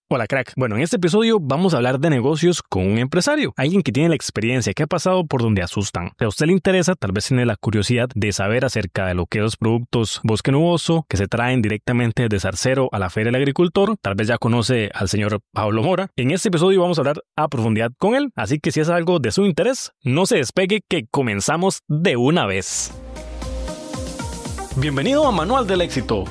Hola crack, bueno, en este episodio vamos a hablar de negocios con un empresario, alguien que tiene la experiencia, que ha pasado por donde asustan. Si a usted le interesa, tal vez tiene la curiosidad de saber acerca de lo que es los productos Bosque Nuboso, que se traen directamente de Zarcero a la Feria del Agricultor, tal vez ya conoce al señor Pablo Mora. En este episodio vamos a hablar a profundidad con él, así que si es algo de su interés, no se despegue que comenzamos de una vez. Bienvenido a Manual del Éxito.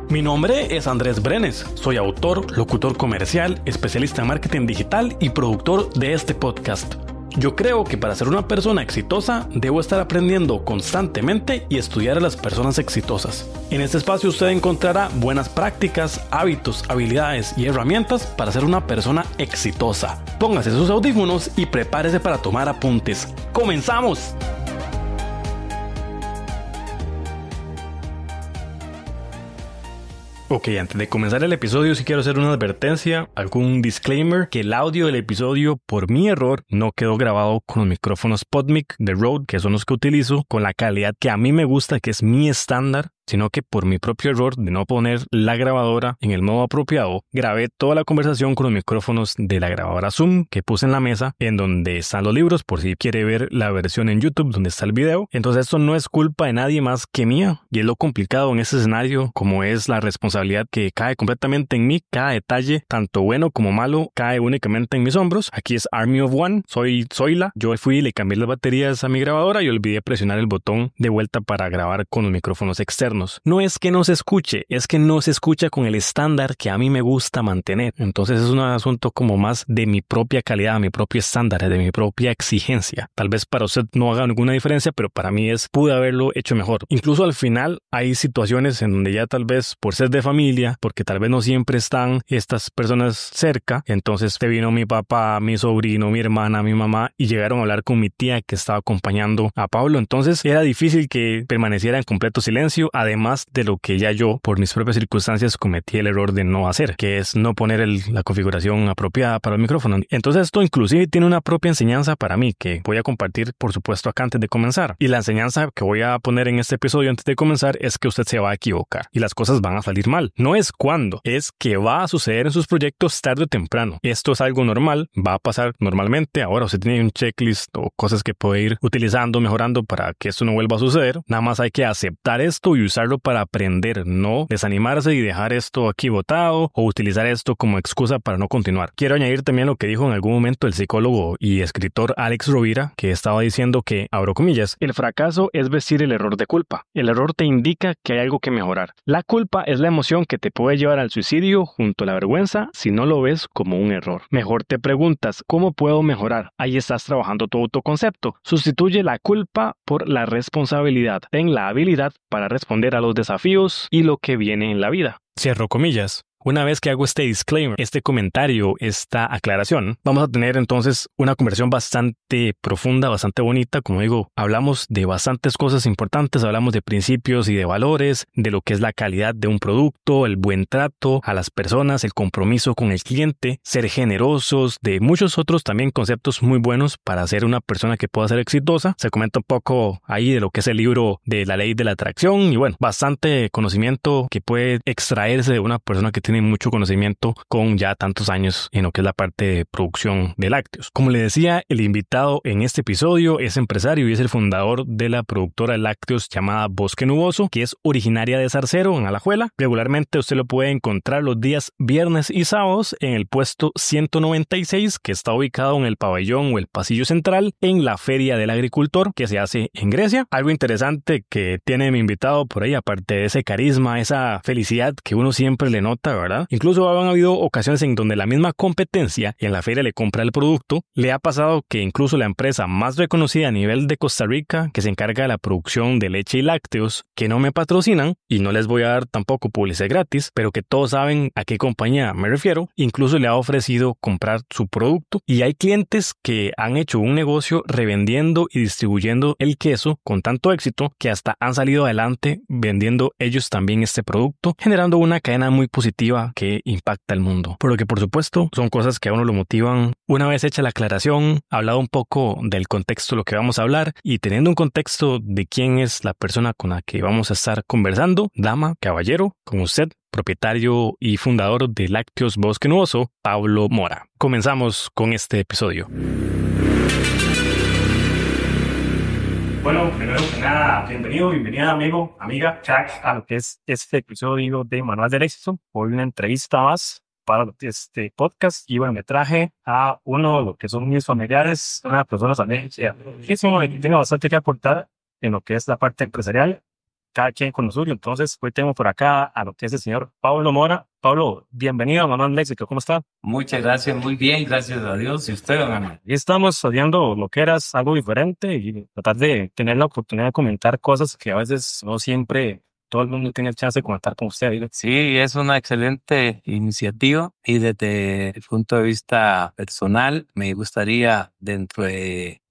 Mi nombre es Andrés Brenes, soy autor, locutor comercial, especialista en marketing digital y productor de este podcast. Yo creo que para ser una persona exitosa debo estar aprendiendo constantemente y estudiar a las personas exitosas. En este espacio usted encontrará buenas prácticas, hábitos, habilidades y herramientas para ser una persona exitosa. Póngase sus audífonos y prepárese para tomar apuntes. ¡Comenzamos! Ok, antes de comenzar el episodio sí quiero hacer una advertencia, algún disclaimer, que el audio del episodio por mi error no quedó grabado con los micrófonos PodMic de Rode, que son los que utilizo, con la calidad que a mí me gusta, que es mi estándar, sino que por mi propio error de no poner la grabadora en el modo apropiado, grabé toda la conversación con los micrófonos de la grabadora Zoom que puse en la mesa, en donde están los libros, por si quiere ver la versión en YouTube donde está el video. Entonces esto no es culpa de nadie más que mía, y es lo complicado en este escenario, como es la responsabilidad que cae completamente en mí. Cada detalle, tanto bueno como malo, cae únicamente en mis hombros. Aquí es Army of One, soy Zoila. Yo fui y le cambié las baterías a mi grabadora y olvidé presionar el botón de vuelta para grabar con los micrófonos externos. No es que no se escuche, es que no se escucha con el estándar que a mí me gusta mantener. Entonces es un asunto como más de mi propia calidad, mi propio estándar, de mi propia exigencia. Tal vez para usted no haga ninguna diferencia, pero para mí pude haberlo hecho mejor. Incluso al final hay situaciones en donde ya tal vez por ser de familia, porque tal vez no siempre están estas personas cerca, entonces te vino mi papá, mi sobrino, mi hermana, mi mamá y llegaron a hablar con mi tía que estaba acompañando a Pablo. Entonces era difícil que permaneciera en completo silencio, además de lo que ya yo por mis propias circunstancias cometí el error de no hacer, que es no poner la configuración apropiada para el micrófono. Entonces esto inclusive tiene una propia enseñanza para mí que voy a compartir por supuesto acá antes de comenzar, y la enseñanza que voy a poner en este episodio antes de comenzar es que usted se va a equivocar y las cosas van a salir mal. No es cuándo, es que va a suceder en sus proyectos tarde o temprano. Esto es algo normal, va a pasar normalmente. Ahora usted tiene un checklist o cosas que puede ir utilizando, mejorando para que esto no vuelva a suceder. Nada más hay que aceptar esto y usarlo para aprender, no desanimarse y dejar esto aquí botado o utilizar esto como excusa para no continuar. Quiero añadir también lo que dijo en algún momento el psicólogo y escritor Alex Rovira, que estaba diciendo que, abro comillas, el fracaso es vestir el error de culpa. El error te indica que hay algo que mejorar. La culpa es la emoción que te puede llevar al suicidio junto a la vergüenza si no lo ves como un error. Mejor te preguntas, ¿cómo puedo mejorar? Ahí estás trabajando tu autoconcepto. Sustituye la culpa por la responsabilidad. Ten la habilidad para responder a los desafíos y lo que viene en la vida. Cierro comillas. Una vez que hago este disclaimer, este comentario, esta aclaración, vamos a tener entonces una conversación bastante profunda, bastante bonita. Como digo, hablamos de bastantes cosas importantes, hablamos de principios y de valores, de lo que es la calidad de un producto, el buen trato a las personas, el compromiso con el cliente, ser generosos, de muchos otros también conceptos muy buenos para ser una persona que pueda ser exitosa. Se comenta un poco ahí de lo que es el libro de la ley de la atracción y bueno, bastante conocimiento que puede extraerse de una persona que tiene mucho conocimiento con ya tantos años en lo que es la parte de producción de lácteos. Como le decía, el invitado en este episodio es empresario y es el fundador de la productora de lácteos llamada Bosque Nuboso, que es originaria de Zarcero, en Alajuela. Regularmente usted lo puede encontrar los días viernes y sábados en el puesto 196, que está ubicado en el pabellón o el pasillo central en la Feria del Agricultor, que se hace en Grecia. Algo interesante que tiene mi invitado por ahí, aparte de ese carisma, esa felicidad que uno siempre le nota, ¿verdad? Incluso han habido ocasiones en donde la misma competencia en la feria le compra el producto. Le ha pasado que incluso la empresa más reconocida a nivel de Costa Rica, que se encarga de la producción de leche y lácteos, que no me patrocinan y no les voy a dar tampoco publicidad gratis, pero que todos saben a qué compañía me refiero, incluso le ha ofrecido comprar su producto. Y hay clientes que han hecho un negocio revendiendo y distribuyendo el queso con tanto éxito que hasta han salido adelante vendiendo ellos también este producto, generando una cadena muy positiva motiva que impacta el mundo. Por lo que, por supuesto, son cosas que a uno lo motivan. Una vez hecha la aclaración, hablado un poco del contexto de lo que vamos a hablar y teniendo un contexto de quién es la persona con la que vamos a estar conversando, dama, caballero, con usted, propietario y fundador de Lácteos Bosque Nuboso, Pablo Mora. Comenzamos con este episodio. Bueno, primero que nada, bienvenida amigo, amiga, crack, a lo que es este episodio de Manual del Éxito. Hoy una entrevista más para este podcast y bueno, me traje a uno de lo que son mis familiares, una persona también que tiene bastante que aportar en lo que es la parte empresarial, cada quien con lo suyo. Entonces, hoy tengo por acá a lo que es el señor Pablo Mora. Pablo, bienvenido a Manual del Éxito, ¿cómo está? Muchas gracias, muy bien, gracias a Dios. ¿Y usted, don Ana? Y estamos haciendo lo que era algo diferente y tratar de tener la oportunidad de comentar cosas que a veces no siempre todo el mundo tiene el chance de comentar con usted. ¿Sí? Sí, es una excelente iniciativa y desde el punto de vista personal me gustaría, dentro de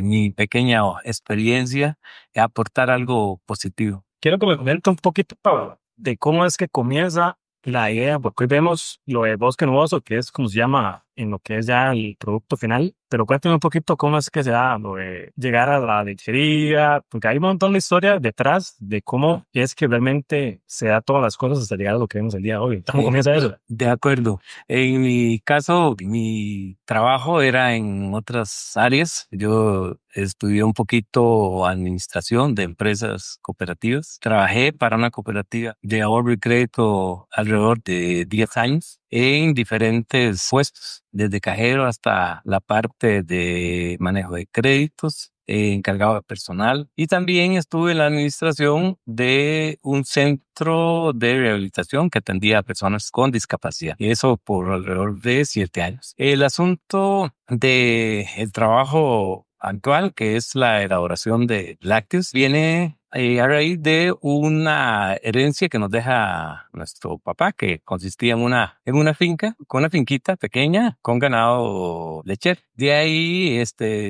mi pequeña experiencia, aportar algo positivo. Quiero que me comente un poquito, Pablo, de cómo es que comienza la idea, porque hoy vemos lo de Bosque Nuboso, que es como se llama en lo que es ya el producto final, pero cuéntame un poquito cómo es que se da lo de llegar a la lechería, porque hay un montón de historia detrás de cómo es que realmente se da todas las cosas hasta llegar a lo que vemos el día de hoy. ¿Cómo comienza eso? De acuerdo. En mi caso, mi trabajo era en otras áreas. Yo estudié un poquito administración de empresas cooperativas. Trabajé para una cooperativa de ahorro y crédito alrededor de 10 años en diferentes puestos, desde cajero hasta la parte de manejo de créditos, encargado de personal, y también estuve en la administración de un centro de rehabilitación que atendía a personas con discapacidad, y eso por alrededor de 7 años. El asunto de el trabajo actual, que es la elaboración de lácteos, viene a raíz de una herencia que nos deja nuestro papá, que consistía en una finca, con una finquita pequeña con ganado lechero. De ahí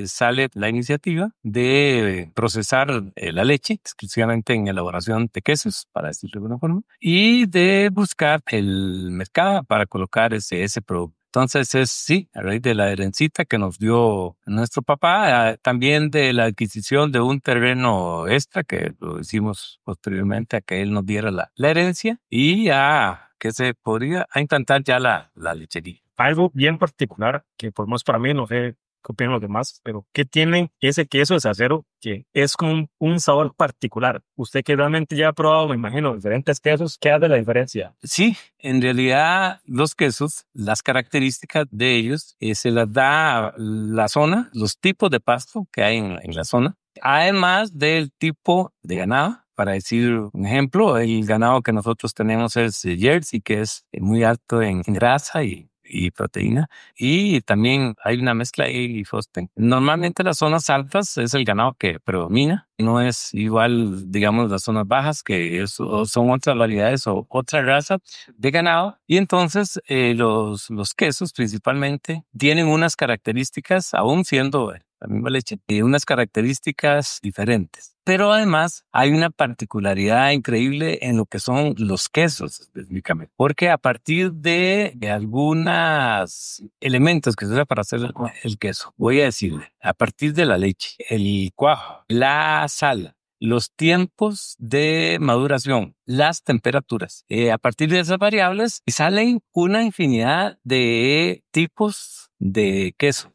sale la iniciativa de procesar la leche exclusivamente en elaboración de quesos, para decirlo de alguna forma, y de buscar el mercado para colocar ese producto. Entonces sí, a raíz de la herencita que nos dio nuestro papá, también de la adquisición de un terreno extra que lo hicimos posteriormente a que él nos diera la herencia, y a que se podría implantar ya la lechería. Algo bien particular que por lo menos para mí, no sé qué opinan los demás, pero ¿qué tiene ese queso de Sacero que es con un sabor particular? Usted que realmente ya ha probado, me imagino, diferentes quesos, ¿qué hace la diferencia? Sí, en realidad los quesos, las características de ellos, se las da la zona, los tipos de pasto que hay en la zona, además del tipo de ganado. Para decir un ejemplo, el ganado que nosotros tenemos es Jersey, que es muy alto en grasa y proteína, y también hay una mezcla y Holstein. Normalmente las zonas altas es el ganado que predomina, no es igual, digamos, las zonas bajas, que son otras variedades o otra raza de ganado, y entonces los quesos principalmente tienen unas características, aún siendo la misma leche, unas características diferentes. Pero además hay una particularidad increíble en lo que son los quesos específicamente, porque a partir de algunos elementos que se usan para hacer el queso, voy a decirle, a partir de la leche, el cuajo, la sal, los tiempos de maduración, las temperaturas, a partir de esas variables salen una infinidad de tipos de queso.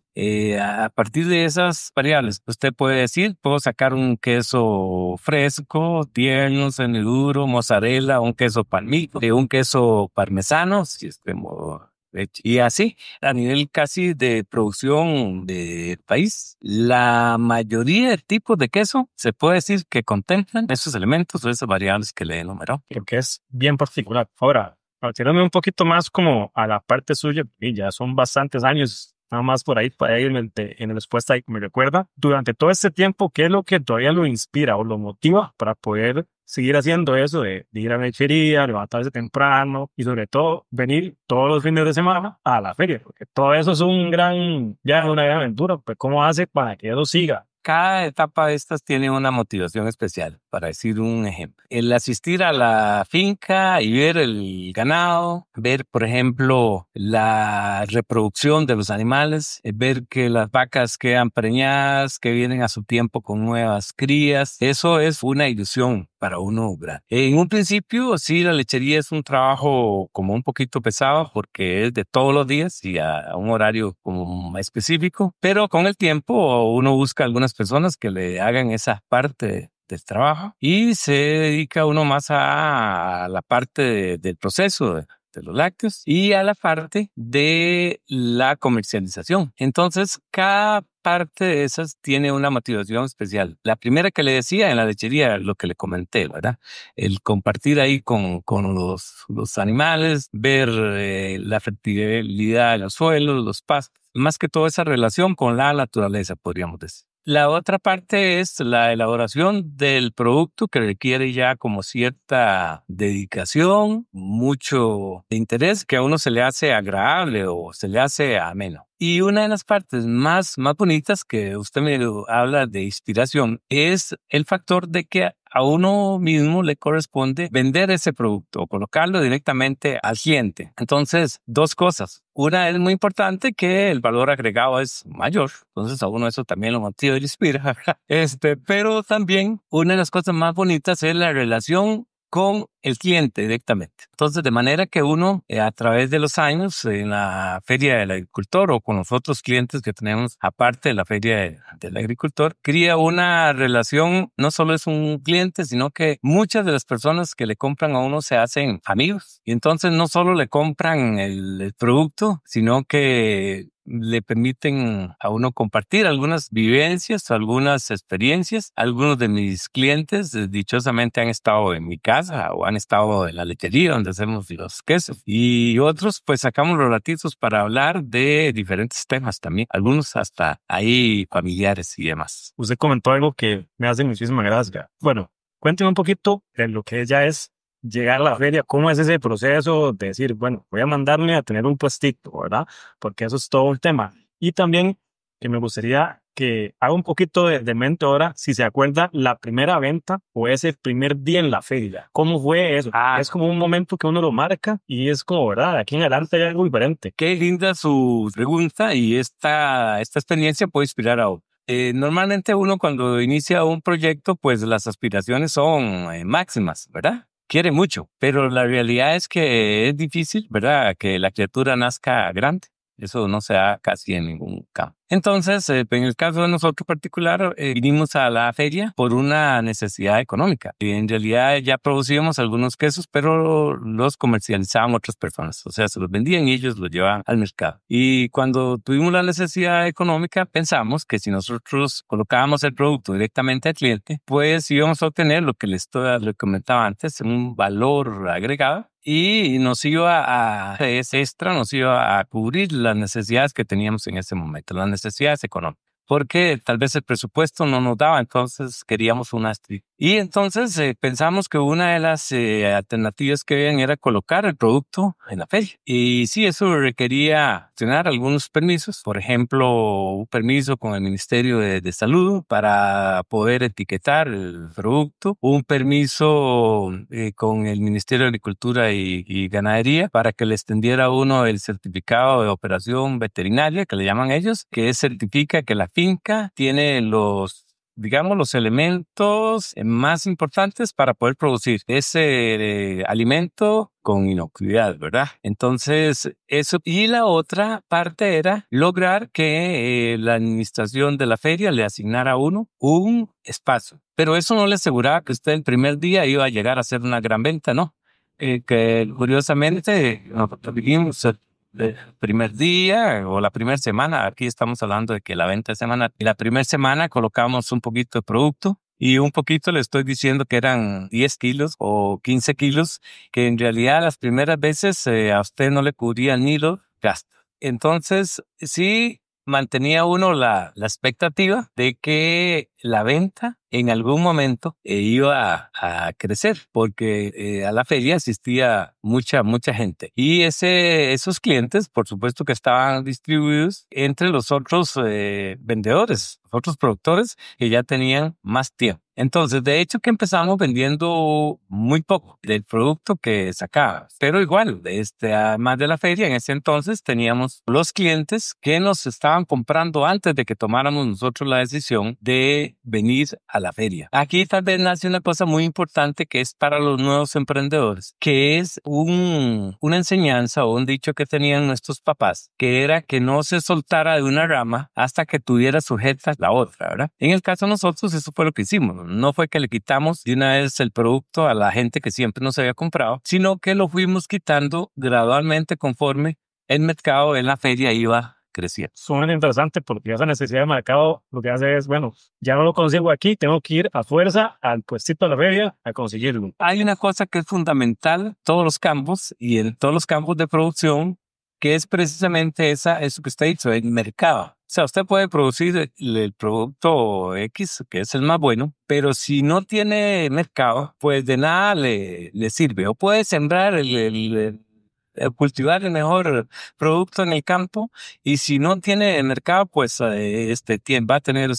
A partir de esas variables, usted puede decir, puedo sacar un queso fresco, tierno, semiduro, mozzarella, un queso palmito, un queso parmesano, si es de modo leche. Y así, a nivel casi de producción del país, la mayoría de tipos de queso se puede decir que contemplan esos elementos o esas variables que le he enumerado. Porque es bien particular. Ahora, para tirarme un poquito más como a la parte suya, y ya son bastantes años. Nada más por ahí en la respuesta ahí me recuerda, durante todo este tiempo, ¿qué es lo que todavía lo inspira o lo motiva para poder seguir haciendo eso de ir a la lechería, levantarse temprano y sobre todo venir todos los fines de semana a la feria? Porque todo eso es una gran aventura. Pues, ¿cómo hace para que eso siga cada etapa de estas tiene una motivación especial, para decir un ejemplo. El asistir a la finca y ver el ganado, ver, por ejemplo, la reproducción de los animales, ver que las vacas quedan preñadas, que vienen a su tiempo con nuevas crías, eso es una ilusión para uno grande. En un principio, sí, la lechería es un trabajo como un poquito pesado porque es de todos los días y a un horario como específico, pero con el tiempo uno busca algunas personas que le hagan esa parte del trabajo y se dedica uno más a la parte del proceso de los lácteos y a la parte de la comercialización. Entonces, cada parte de esas tiene una motivación especial. La primera que le decía en la lechería, lo que le comenté, ¿verdad? El compartir ahí con los animales, ver la fertilidad de los suelos, los pastos, más que todo esa relación con la naturaleza, podríamos decir. La otra parte es la elaboración del producto que requiere ya como cierta dedicación, mucho interés que a uno se le hace agradable o se le hace ameno. Y una de las partes más bonitas que usted me habla de inspiración es el factor de que a uno mismo le corresponde vender ese producto o colocarlo directamente al cliente. Entonces, dos cosas. Una es muy importante que el valor agregado es mayor. Entonces, a uno eso también lo motiva y le inspira. Pero también una de las cosas más bonitas es la relación con el cliente directamente. Entonces, de manera que uno, a través de los años, en la Feria del Agricultor o con los otros clientes que tenemos, aparte de la Feria del Agricultor, crea una relación, no solo es un cliente, sino que muchas de las personas que le compran a uno se hacen amigos. Y entonces no solo le compran el producto, sino que le permiten a uno compartir algunas vivencias, algunas experiencias. Algunos de mis clientes, dichosamente, han estado en mi casa o han estado en la lechería donde hacemos los quesos. Y otros, pues sacamos los ratitos para hablar de diferentes temas también. Algunos hasta ahí familiares y demás. Usted comentó algo que me hace muchísima gracia. Bueno, cuénteme un poquito de lo que ya es llegar a la feria, cómo es ese proceso de decir, bueno, voy a mandarme a tener un puestito, ¿verdad? Porque eso es todo un tema. Y también que me gustaría que haga un poquito de mente ahora, si se acuerda, la primera venta o ese primer día en la feria. ¿Cómo fue eso? Es como un momento que uno lo marca y es como, ¿verdad? De aquí en adelante hay algo diferente. Qué linda su pregunta y esta experiencia puede inspirar a otros. Normalmente uno cuando inicia un proyecto, pues las aspiraciones son máximas, ¿verdad? Quiere mucho, pero la realidad es que es difícil, ¿verdad? Que la criatura nazca grande. Eso no se da casi en ningún campo. Entonces, en el caso de nosotros particular, vinimos a la feria por una necesidad económica. Y en realidad ya producíamos algunos quesos, pero los comercializaban otras personas. O sea, se los vendían y ellos los llevaban al mercado. Y cuando tuvimos la necesidad económica, pensamos que si nosotros colocábamos el producto directamente al cliente, pues íbamos a obtener lo que les comentaba antes, un valor agregado. Y nos iba ese extra nos iba a cubrir las necesidades que teníamos en ese momento, las necesidades económicas, porque tal vez el presupuesto no nos daba, entonces queríamos una street. Y entonces pensamos que una de las alternativas que habían era colocar el producto en la feria. Y sí, eso requería tener algunos permisos, por ejemplo, un permiso con el Ministerio de Salud para poder etiquetar el producto, un permiso con el Ministerio de Agricultura y Ganadería para que le extendiera a uno el certificado de operación veterinaria, que le llaman ellos, que certifica que la finca tiene los elementos más importantes para poder producir ese alimento con inocuidad, ¿verdad? Entonces, eso. Y la otra parte era lograr que la administración de la feria le asignara a uno un espacio. Pero eso no le aseguraba que usted el primer día iba a llegar a hacer una gran venta, ¿no? Que curiosamente, nosotros dijimos, el primer día o la primera semana, aquí estamos hablando de que la venta es semanal, y la primera semana colocamos un poquito de producto y un poquito le estoy diciendo que eran 10 kilos o 15 kilos, que en realidad las primeras veces a usted no le cubrían ni los gastos. Entonces, sí mantenía uno la expectativa de que la venta en algún momento iba a crecer, porque a la feria asistía mucha gente. Y esos clientes, por supuesto que estaban distribuidos entre los otros vendedores, los otros productores que ya tenían más tiempo. Entonces, de hecho que empezamos vendiendo muy poco del producto que sacábamos, pero igual, además de la feria, en ese entonces teníamos los clientes que nos estaban comprando antes de que tomáramos nosotros la decisión de venir a la feria. Aquí tal vez nace una cosa muy importante que es para los nuevos emprendedores, que es una enseñanza o un dicho que tenían nuestros papás, que era que no se soltara de una rama hasta que tuviera sujeta la otra, ¿verdad? En el caso de nosotros, eso fue lo que hicimos. No fue que le quitamos de una vez el producto a la gente que siempre nos había comprado, sino que lo fuimos quitando gradualmente conforme el mercado en la feria iba creciendo. Suena interesante porque esa necesidad de mercado lo que hace es, bueno, ya no lo consigo aquí, tengo que ir a fuerza al puestito de la feria a conseguirlo. Hay una cosa que es fundamental en todos los campos y en todos los campos de producción, que es precisamente eso que usted dice, el mercado. O sea, usted puede producir el producto X, que es el más bueno, pero si no tiene mercado, pues de nada le sirve. O puede sembrar cultivar el mejor producto en el campo y si no tiene mercado, pues va a tener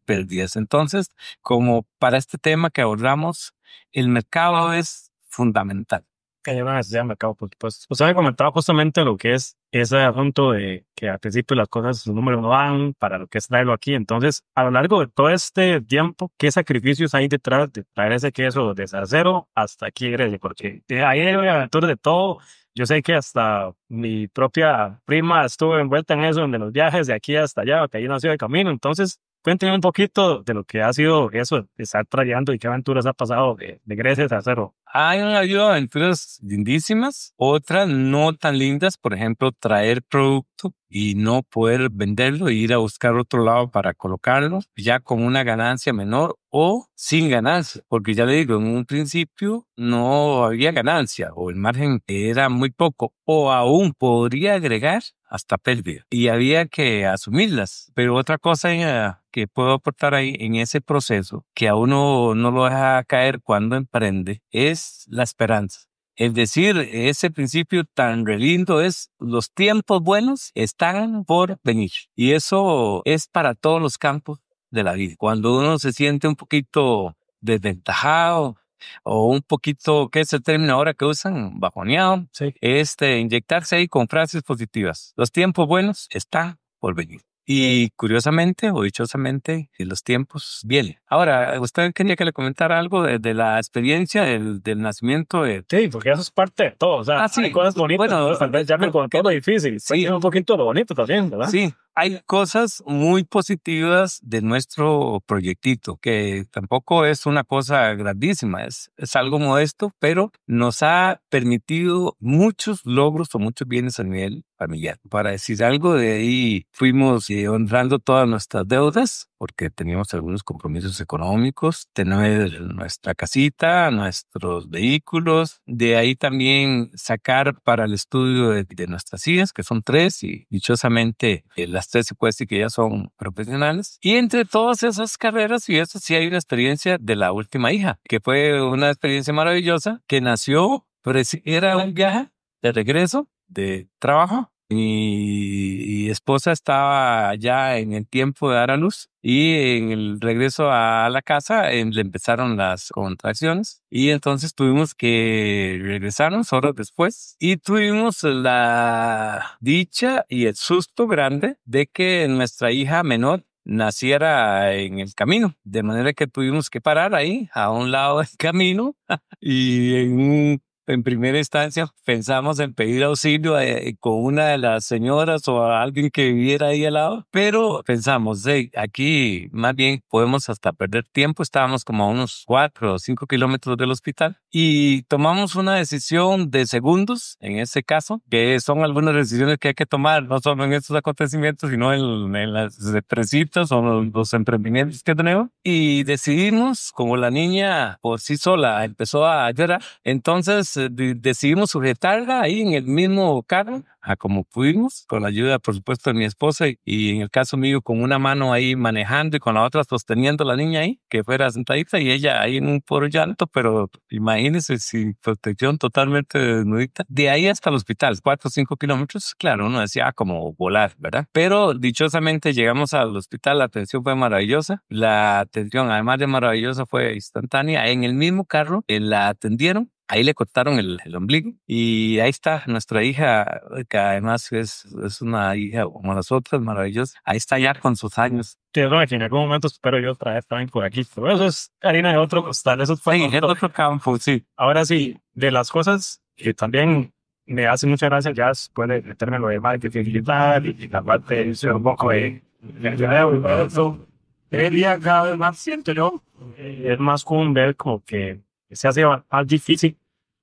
pérdidas. Entonces, como para este tema que abordamos, el mercado es fundamental. Que hay una necesidad de mercado, por supuesto. Usted me comentaba justamente lo que es ese asunto de que al principio las cosas, sus números no van para lo que es traerlo aquí. Entonces, a lo largo de todo este tiempo, ¿qué sacrificios hay detrás de traer ese queso de Zarcero hasta aquí, Grecia? Porque ahí hay aventuras de todo. Yo sé que hasta mi propia prima estuvo envuelta en eso, de los viajes de aquí hasta allá, que ahí nació de camino. Entonces, cuéntenme un poquito de lo que ha sido eso, de estar trayendo y qué aventuras ha pasado de Grecia a Zarcero. Hay habido aventuras lindísimas, otras no tan lindas, por ejemplo, traer producto y no poder venderlo e ir a buscar otro lado para colocarlo, ya con una ganancia menor o sin ganancia, porque ya le digo, en un principio no había ganancia o el margen era muy poco o aún podría agregar hasta pérdida y había que asumirlas. Pero otra cosa que puedo aportar ahí en ese proceso que a uno no lo deja caer cuando emprende es la esperanza. Es decir, ese principio tan re lindo es los tiempos buenos están por venir y eso es para todos los campos de la vida. Cuando uno se siente un poquito desventajado o un poquito, ¿qué es el término ahora que usan? Bajoneado. Sí. Inyectarse ahí con frases positivas. Los tiempos buenos están por venir. Y curiosamente o dichosamente, los tiempos vienen. Ahora, usted quería que le comentara algo de la experiencia del nacimiento de... Sí, porque eso es parte de todo. O sea, sí. hay cosas bonitas. Bueno, tal vez ya me conté lo difícil. Sí, un poquito lo bonito también, ¿verdad? Sí, hay cosas muy positivas de nuestro proyectito, que tampoco es una cosa grandísima, es algo modesto, pero nos ha permitido muchos logros o muchos bienes a nivel familiar. Para decir algo, de ahí fuimos honrando todas nuestras deudas, porque teníamos algunos compromisos económicos, tener nuestra casita, nuestros vehículos, de ahí también sacar para el estudio de nuestras hijas, que son 3, y dichosamente las 3 se puede decir que ya son profesionales. Y entre todas esas carreras, y eso sí hay una experiencia de la última hija, que fue una experiencia maravillosa, que nació, pero era un viaje de regreso de trabajo. Mi esposa estaba ya en el tiempo de dar a luz y en el regreso a la casa le empezaron las contracciones y entonces tuvimos que regresarnos horas después y tuvimos la dicha y el susto grande de que nuestra hija menor naciera en el camino, de manera que tuvimos que parar ahí a un lado del camino y en primera instancia pensamos en pedir auxilio con una de las señoras o a alguien que viviera ahí al lado, pero pensamos, aquí más bien podemos hasta perder tiempo. Estábamos como a unos 4 o 5 kilómetros del hospital y tomamos una decisión de segundos, en ese caso, que son algunas decisiones que hay que tomar, no solo en estos acontecimientos, sino en las empresitas o los emprendimientos que tenemos. Y decidimos, como la niña por sí sola empezó a llorar, entonces decidimos sujetarla ahí en el mismo carro, a como pudimos, con la ayuda, por supuesto, de mi esposa y en el caso mío, con una mano ahí manejando y con la otra sosteniendo a la niña ahí, que fuera sentadita y ella ahí en un puro llanto, pero imagínense sin protección, totalmente desnudita. De ahí hasta el hospital, 4 o 5 kilómetros, claro, uno decía como volar, ¿verdad? Pero dichosamente llegamos al hospital, la atención fue maravillosa, la atención además de maravillosa fue instantánea, en el mismo carro la atendieron. Ahí le cortaron el ombligo y ahí está nuestra hija, que además es una hija como las otras, maravillosa. Ahí está ya con sus años. Sí, es que en algún momento espero yo otra vez también por aquí. Pero eso es harina de otro costal, eso fue Sí, es otro campo, sí. Ahora sí, de las cosas que también me hace mucha gracia, ya puede meterme en lo de marketing digital y la parte de ser un poco de mercadeo y todo eso. El día cada vez más siento yo, es más común ver como que se hace más difícil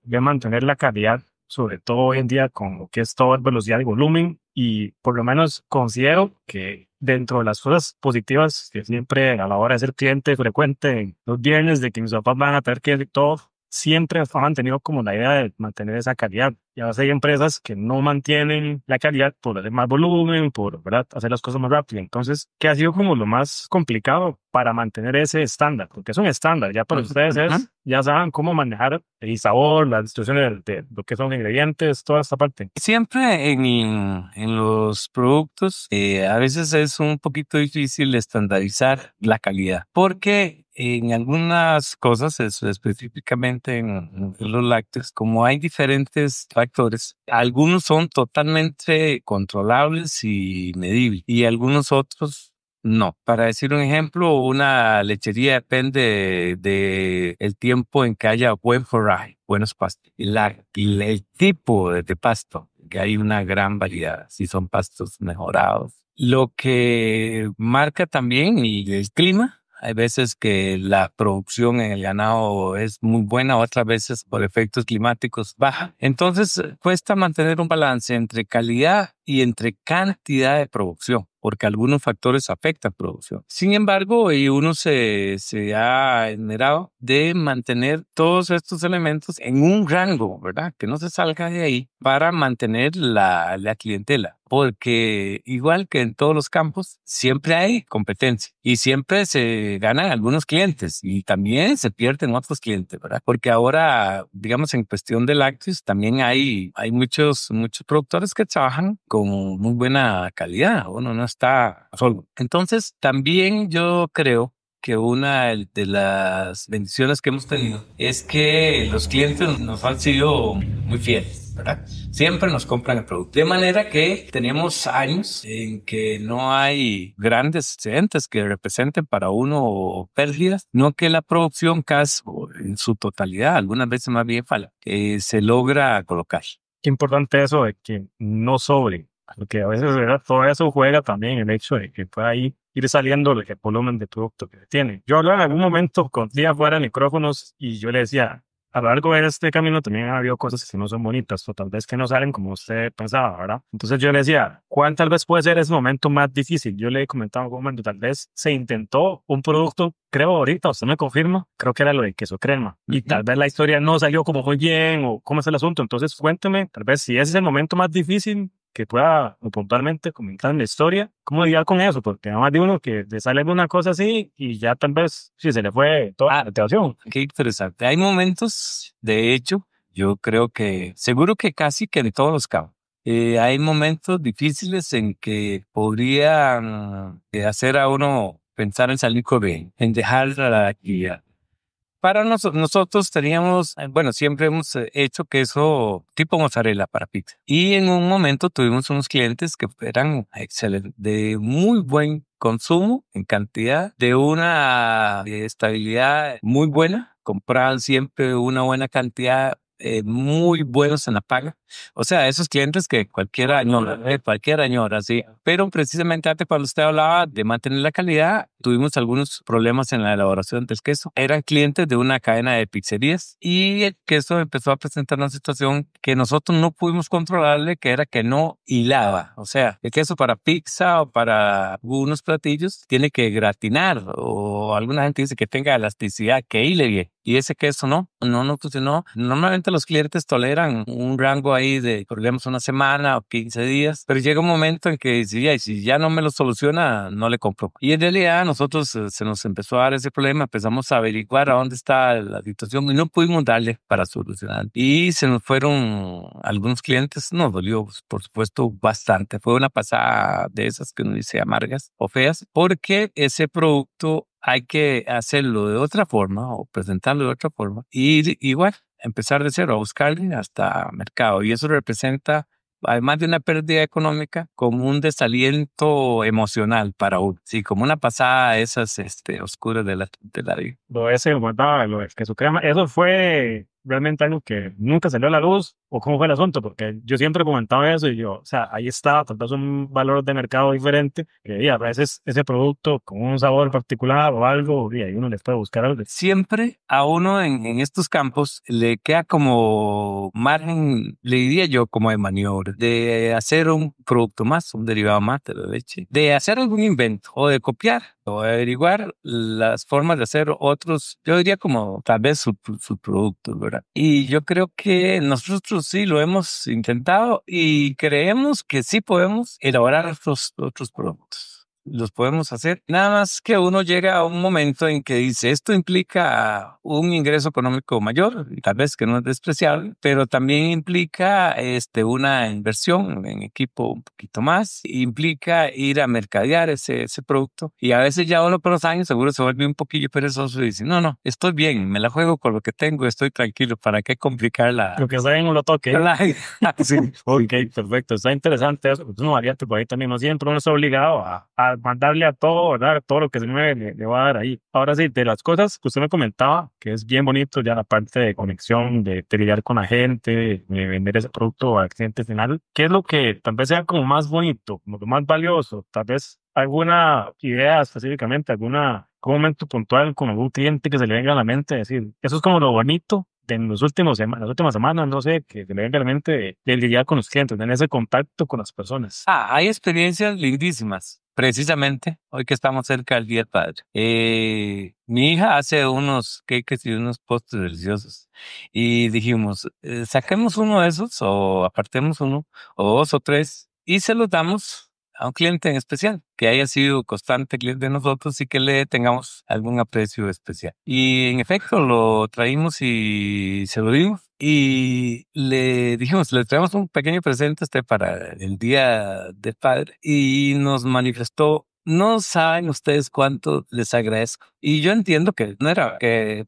de mantener la calidad, sobre todo hoy en día con lo que es todo el velocidad y volumen. Y por lo menos considero que dentro de las cosas positivas que siempre a la hora de ser cliente frecuente los viernes de que mis papás van a tener que ir todo, siempre han mantenido como la idea de mantener esa calidad. Y a veces hay empresas que no mantienen la calidad por hacer más volumen, por, ¿verdad?, hacer las cosas más rápido. Entonces, ¿qué ha sido como lo más complicado para mantener ese estándar? Porque es un estándar, ya para ustedes ya saben cómo manejar el sabor, las instrucciones de lo que son ingredientes, toda esta parte. Siempre en los productos, a veces es un poquito difícil estandarizar la calidad, porque en algunas cosas, específicamente en los lácteos, como hay diferentes factores, algunos son totalmente controlables y medibles, y algunos otros no. Para decir un ejemplo, una lechería depende de el tiempo en que haya buen forraje, buenos pastos. El tipo de pasto, que hay una gran variedad, si son pastos mejorados. Lo que marca también y el clima. Hay veces que la producción en el ganado es muy buena, otras veces por efectos climáticos baja. Entonces cuesta mantener un balance entre calidad y entre cantidad de producción, porque algunos factores afectan producción. Sin embargo, y uno se ha esmerado de mantener todos estos elementos en un rango, ¿verdad? Que no se salga de ahí para mantener la clientela. Porque igual que en todos los campos, siempre hay competencia y siempre se ganan algunos clientes y también se pierden otros clientes, ¿verdad? Porque ahora, digamos, en cuestión de lácteos, también hay muchos productores que trabajan con muy buena calidad. Uno no está solo. Entonces, también yo creo que una de las bendiciones que hemos tenido es que los clientes nos han sido muy fieles, ¿verdad? Siempre nos compran el producto. De manera que tenemos años en que no hay grandes excedentes que representen para uno pérdidas, no que la producción casi en su totalidad, algunas veces más bien falla, se logra colocar. Qué importante eso de que no sobre, porque a veces, ¿verdad?, todo eso juega también el hecho de que pueda ahí ir saliendo el volumen de producto que tiene. Yo hablaba en algún momento con día fuera de micrófonos y yo le decía, a lo largo de este camino también ha habido cosas que no son bonitas o tal vez que no salen como usted pensaba, ¿verdad? Entonces yo le decía, ¿cuál tal vez puede ser ese momento más difícil? Yo le comentaba en algún momento, tal vez se intentó un producto, creo ahorita, usted me confirma, creo que era lo de queso crema y tal vez la historia no salió como muy bien o cómo es el asunto. Entonces cuénteme, tal vez si ese es el momento más difícil que pueda puntualmente comentar en la historia, ¿cómo lidiar con eso? Porque además de uno que le sale alguna cosa así y ya tal vez sí se le fue toda la motivación. Qué interesante. Hay momentos, de hecho, yo creo que, seguro que casi que de todos los campos. Hay momentos difíciles en que podrían hacer a uno pensar en salir corriendo, en dejar la actividad. Para nosotros teníamos, bueno, siempre hemos hecho queso tipo mozzarella para pizza. Y en un momento tuvimos unos clientes que eran excelentes, de muy buen consumo en cantidad, de una estabilidad muy buena. Compraban siempre una buena cantidad, muy buenos en la paga. O sea, esos clientes que cualquier añora, sí. Pero precisamente antes cuando usted hablaba de mantener la calidad, tuvimos algunos problemas en la elaboración del queso. Eran clientes de una cadena de pizzerías y el queso empezó a presentar una situación que nosotros no pudimos controlarle, que era que no hilaba. O sea, el queso para pizza o para algunos platillos tiene que gratinar, o alguna gente dice que tenga elasticidad, que hile bien. Y ese queso no funcionó. Normalmente los clientes toleran un rango ahí de problemas una semana o 15 días, pero llega un momento en que si ya no me lo soluciona, no le compro. Y en realidad nosotros se nos empezó a dar ese problema, empezamos a averiguar a dónde está la situación y no pudimos darle para solucionar. Y se nos fueron algunos clientes, nos dolió, por supuesto, bastante. Fue una pasada de esas que uno dice amargas o feas, porque ese producto hay que hacerlo de otra forma o presentarlo de otra forma y igual empezar de cero a buscarle hasta mercado. Y eso representa, además de una pérdida económica, como un desaliento emocional para uno. Sí, como una pasada de esas oscuras de la vida. Lo ese que comentaba, lo de queso crema, eso fue realmente algo que nunca salió a la luz, o cómo fue el asunto, porque yo siempre comentaba eso y yo, o sea, ahí estaba, tal vez un valor de mercado diferente, que y a veces ese producto con un sabor particular o algo, y ahí uno le puede buscar algo. Siempre a uno en estos campos le queda como margen, le diría yo, como de maniobra, de hacer un producto más, un derivado más de la leche, de hacer algún invento o de copiar o de averiguar las formas de hacer otros, yo diría como tal vez sus productos, ¿verdad? Y yo creo que nosotros sí lo hemos intentado y creemos que sí podemos elaborar otros productos. Los podemos hacer. Nada más que uno llega a un momento en que dice, esto implica un ingreso económico mayor, tal vez que no es despreciable, pero también implica una inversión en equipo un poquito más, implica ir a mercadear ese producto, y a veces ya uno por los años seguro se vuelve un poquillo perezoso y dice, no, estoy bien, me la juego con lo que tengo, estoy tranquilo, ¿para qué complicar Lo que sea en un lo toque. la... Sí, ok, perfecto. Está interesante eso. Es una variante por ahí también. No siempre uno está obligado a mandarle a todo, ¿verdad? Todo lo que se mueve le va a dar ahí. Ahora sí, de las cosas que usted me comentaba, que es bien bonito ya la parte de conexión, de lidiar con la gente, de vender ese producto al cliente final, ¿qué es lo que tal vez sea como más bonito, como lo más valioso? Tal vez alguna idea específicamente, algún momento puntual con algún cliente que se le venga a la mente, decir, eso es como lo bonito de en las últimas semanas, no sé, que se le venga a la mente de lidiar con los clientes, tener ese contacto con las personas. Hay experiencias lindísimas. Precisamente, hoy que estamos cerca del Día del Padre. Mi hija hace unos cakes y unos postres deliciosos. Y dijimos, saquemos uno de esos o apartemos uno o dos o tres y se los damos a un cliente en especial que haya sido constante cliente de nosotros y que le tengamos algún aprecio especial. Y en efecto lo traímos y se lo dimos. Y le dijimos, le traemos un pequeño presente a usted para el Día del Padre, y nos manifestó, no saben ustedes cuánto les agradezco. Y yo entiendo que no era que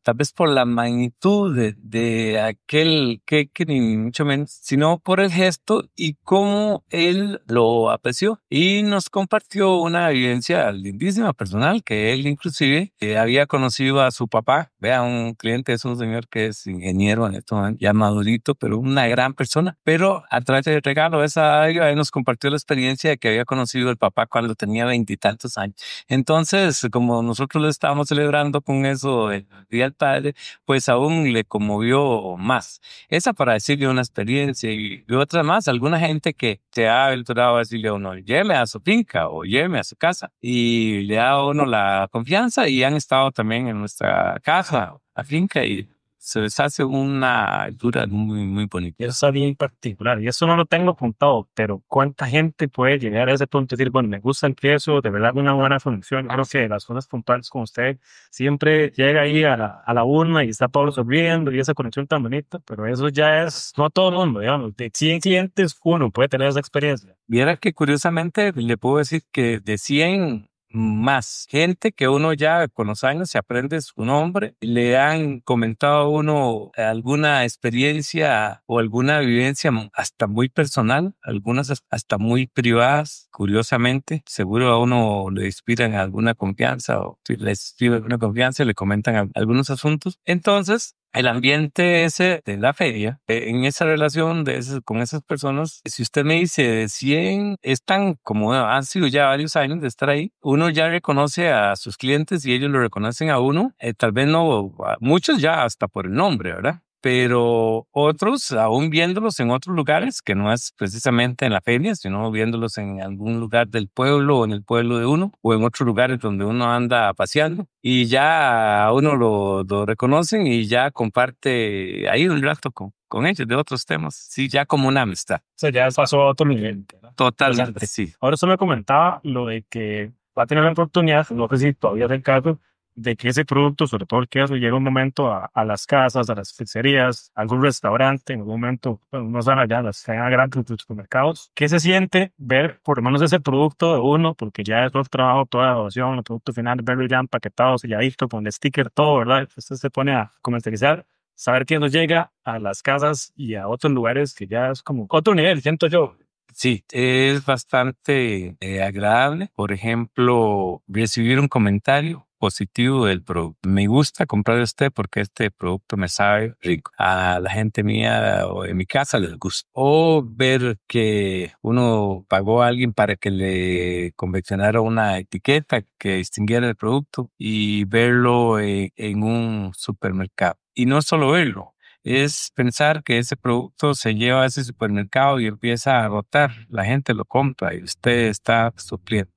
tal vez por la magnitud de aquel que ni mucho menos, sino por el gesto y cómo él lo apreció. Y nos compartió una evidencia lindísima personal, que él inclusive había conocido a su papá. Vea, un cliente es un señor que es ingeniero en esto, ya madurito, pero una gran persona. Pero a través del regalo de esa área, él nos compartió la experiencia de que había conocido al papá cuando tenía 20 y tantos años. Entonces, como nosotros lo estábamos celebrando con eso, el Día del Padre, pues aún le conmovió más. Esa para decirle una experiencia, y otra más, alguna gente que te ha aventurado a decirle a uno, lléveme a su finca o lléveme a su casa, y le da a uno la confianza, y han estado también en nuestra casa, la finca, y se les hace una altura muy, muy bonita. Y eso está bien particular. Y eso no lo tengo apuntado, pero ¿cuánta gente puede llegar a ese punto de decir, bueno, me gusta el queso, de verdad una buena función? Creo que las cosas puntuales con usted siempre llega ahí a la urna y está Pablo sonriendo y esa conexión tan bonita, pero eso ya es, no todo el mundo, digamos, de 100 clientes uno puede tener esa experiencia. Viera que curiosamente le puedo decir que de 100 más gente que uno ya con los años se aprende su nombre, le han comentado a uno alguna experiencia o alguna vivencia hasta muy personal, algunas hasta muy privadas, curiosamente. Seguro a uno le inspiran alguna confianza, o si le inspiran alguna confianza, le comentan algunos asuntos. Entonces, El ambiente ese de la feria, en esa relación con esas personas, si usted me dice de 100, están como han sido ya varios años de estar ahí, uno ya reconoce a sus clientes y ellos lo reconocen a uno, tal vez no, muchos ya hasta por el nombre, ¿verdad? Pero otros, aún viéndolos en otros lugares, que no es precisamente en la feria, sino viéndolos en algún lugar del pueblo o en el pueblo de uno, o en otros lugares donde uno anda paseando, y ya a uno lo reconocen y ya comparte ahí un rato con ellos de otros temas, sí, ya como una amistad. O sea, ya pasó a otro nivel, ¿verdad? Totalmente, Interesante. sí. Ahora usted me comentaba lo de que va a tener la oportunidad, no sé si todavía es el caso, de que ese producto, sobre todo el queso, llegue un momento a las casas, a las pizzerías, a algún restaurante, en algún momento, bueno, no son allá, las cadenas grandes de supermercados. ¿Qué se siente ver por lo menos ese producto de uno? Porque ya es todo el trabajo, toda la elaboración, el producto final, verlo ya empaquetado, selladito, con el sticker, todo, ¿verdad? Usted se pone a comercializar, saber que nos llega a las casas y a otros lugares que ya es como otro nivel, siento yo. Sí, es bastante agradable. Por ejemplo, recibir un comentario positivo del producto. Me gusta comprar porque este producto me sabe rico. A la gente mía o en mi casa les gusta. O ver que uno pagó a alguien para que le confeccionara una etiqueta que distinguiera el producto y verlo en un supermercado. Y no solo verlo, es pensar que ese producto se lleva a ese supermercado y empieza a rotar. La gente lo compra y usted está supliendo.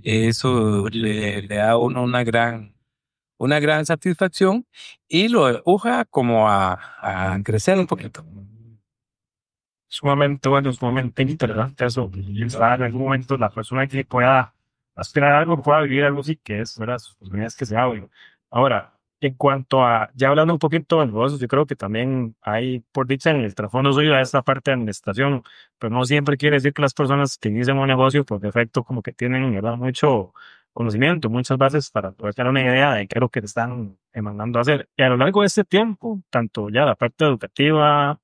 Eso le da a uno una gran satisfacción y lo empuja como a crecer un poquito. Sumamente bueno, sumamente interesante eso. Y ojalá en algún momento la persona que pueda aspirar a algo, pueda vivir algo así, que es, ¿verdad? Sus oportunidades que se abren. Ahora, en cuanto a, ya hablando un poquito de negocios, yo creo que también hay, por dicha, en el trasfondo suyo, a esta parte de administración, pero no siempre quiere decir que las personas que inician un negocio, por defecto, como que tienen, ¿verdad? Mucho conocimiento, muchas bases para poder tener una idea de qué es lo que te están mandando a hacer. Y a lo largo de este tiempo, tanto ya la parte educativa,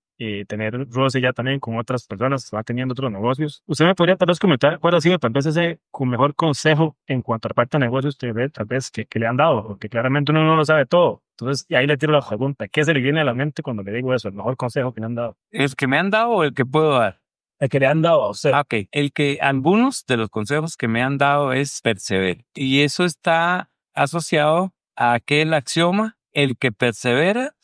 tener roce ya también con otras personas que van teniendo otros negocios. ¿Usted me podría tal vez comentar cuál ha sido tal vez ese mejor consejo en cuanto a la parte de negocios que ve, tal vez que le han dado? Porque claramente uno no lo sabe todo. Entonces, y ahí le tiro la pregunta, ¿qué se le viene a la mente cuando le digo eso? El mejor consejo que le han dado. ¿El que me han dado o el que puedo dar? El que le han dado a usted. Ok, algunos de los consejos que me han dado es perseverar. Y eso está asociado a aquel axioma, el que persevera,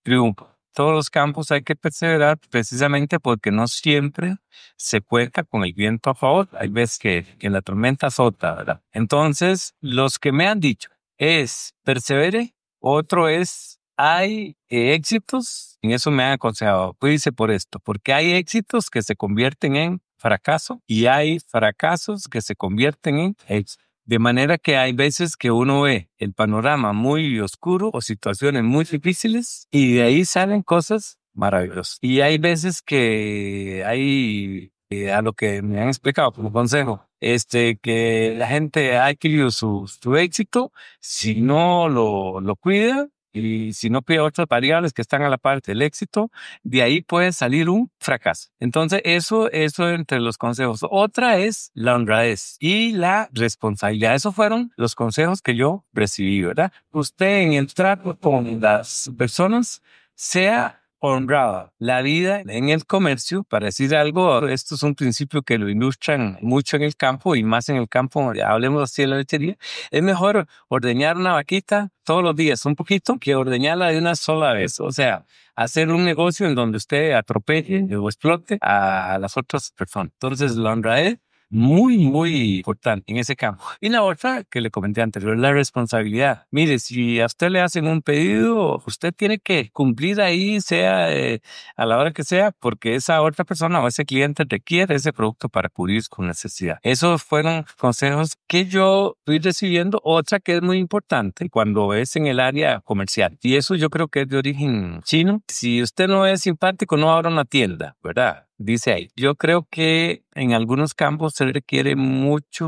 triunfa. Todos los campos hay que perseverar precisamente porque no siempre se cuenta con el viento a favor. Hay veces que la tormenta azota, ¿verdad? Entonces, los que me han dicho es persevere, otro es hay éxitos, en eso me han aconsejado, cuídese por esto, porque hay éxitos que se convierten en fracaso y hay fracasos que se convierten en éxito. De manera que hay veces que uno ve el panorama muy oscuro o situaciones muy difíciles y de ahí salen cosas maravillosas. Y hay veces que hay, a lo que me han explicado como consejo, que la gente ha adquirido su éxito si no lo cuida. Y si no cuida otras variables que están a la parte del éxito, de ahí puede salir un fracaso. Entonces, eso entre los consejos. Otra es la honradez y la responsabilidad. Esos fueron los consejos que yo recibí, ¿verdad? Usted en el trato con las personas sea honrada. La vida en el comercio, para decir algo, esto es un principio que lo ilustran mucho en el campo y más en el campo, hablemos así de la lechería, es mejor ordeñar una vaquita todos los días, un poquito, que ordeñarla de una sola vez. O sea, hacer un negocio en donde usted atropelle o explote a las otras personas. Entonces, la honradez muy, muy importante en ese campo. Y la otra que le comenté anterior, la responsabilidad. Mire, si a usted le hacen un pedido, usted tiene que cumplir ahí, sea a la hora que sea, porque esa otra persona o ese cliente requiere ese producto para cubrir su necesidad. Esos fueron consejos que yo estoy recibiendo. Otra que es muy importante cuando es en el área comercial. Y eso yo creo que es de origen chino. Si usted no es simpático, no abra una tienda, ¿verdad? Dice ahí. Yo creo que en algunos campos se requiere mucha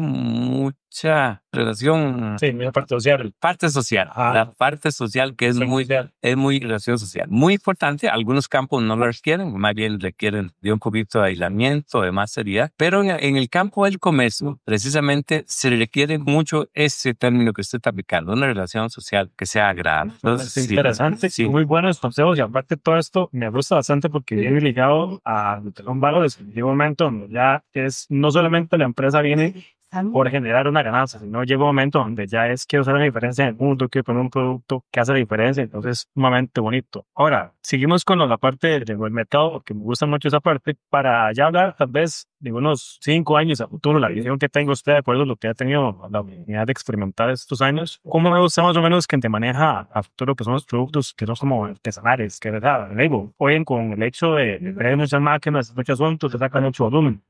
mucha relación. Sí, la parte social. Parte social, la parte social que es muy relación social, muy importante. Algunos campos no lo requieren, más bien requieren de un poquito de aislamiento, de más seriedad, pero en el campo del comercio, precisamente se requiere mucho ese término que usted está aplicando, una relación social que sea agradable. Entonces, Es interesante, sí. Muy buenos consejos y aparte todo esto me gusta bastante porque viene ligado a un valor de un momento donde ya es no solamente la empresa viene por generar una ganancia, sino llega un momento donde ya es quiero hacer la diferencia en el mundo, quiero poner un producto que hace la diferencia, entonces sumamente bonito. Ahora, seguimos con la parte del mercado, porque me gusta mucho esa parte, para ya hablar tal vez de unos 5 años a futuro, la visión que tengo usted de acuerdo a lo que ha tenido la oportunidad de experimentar estos años, ¿cómo me gusta más o menos que te maneja a futuro que son los productos que son como artesanales, que verdad, label, hoy con el hecho de ver muchas máquinas, muchos asuntos, se sacan mucho volumen.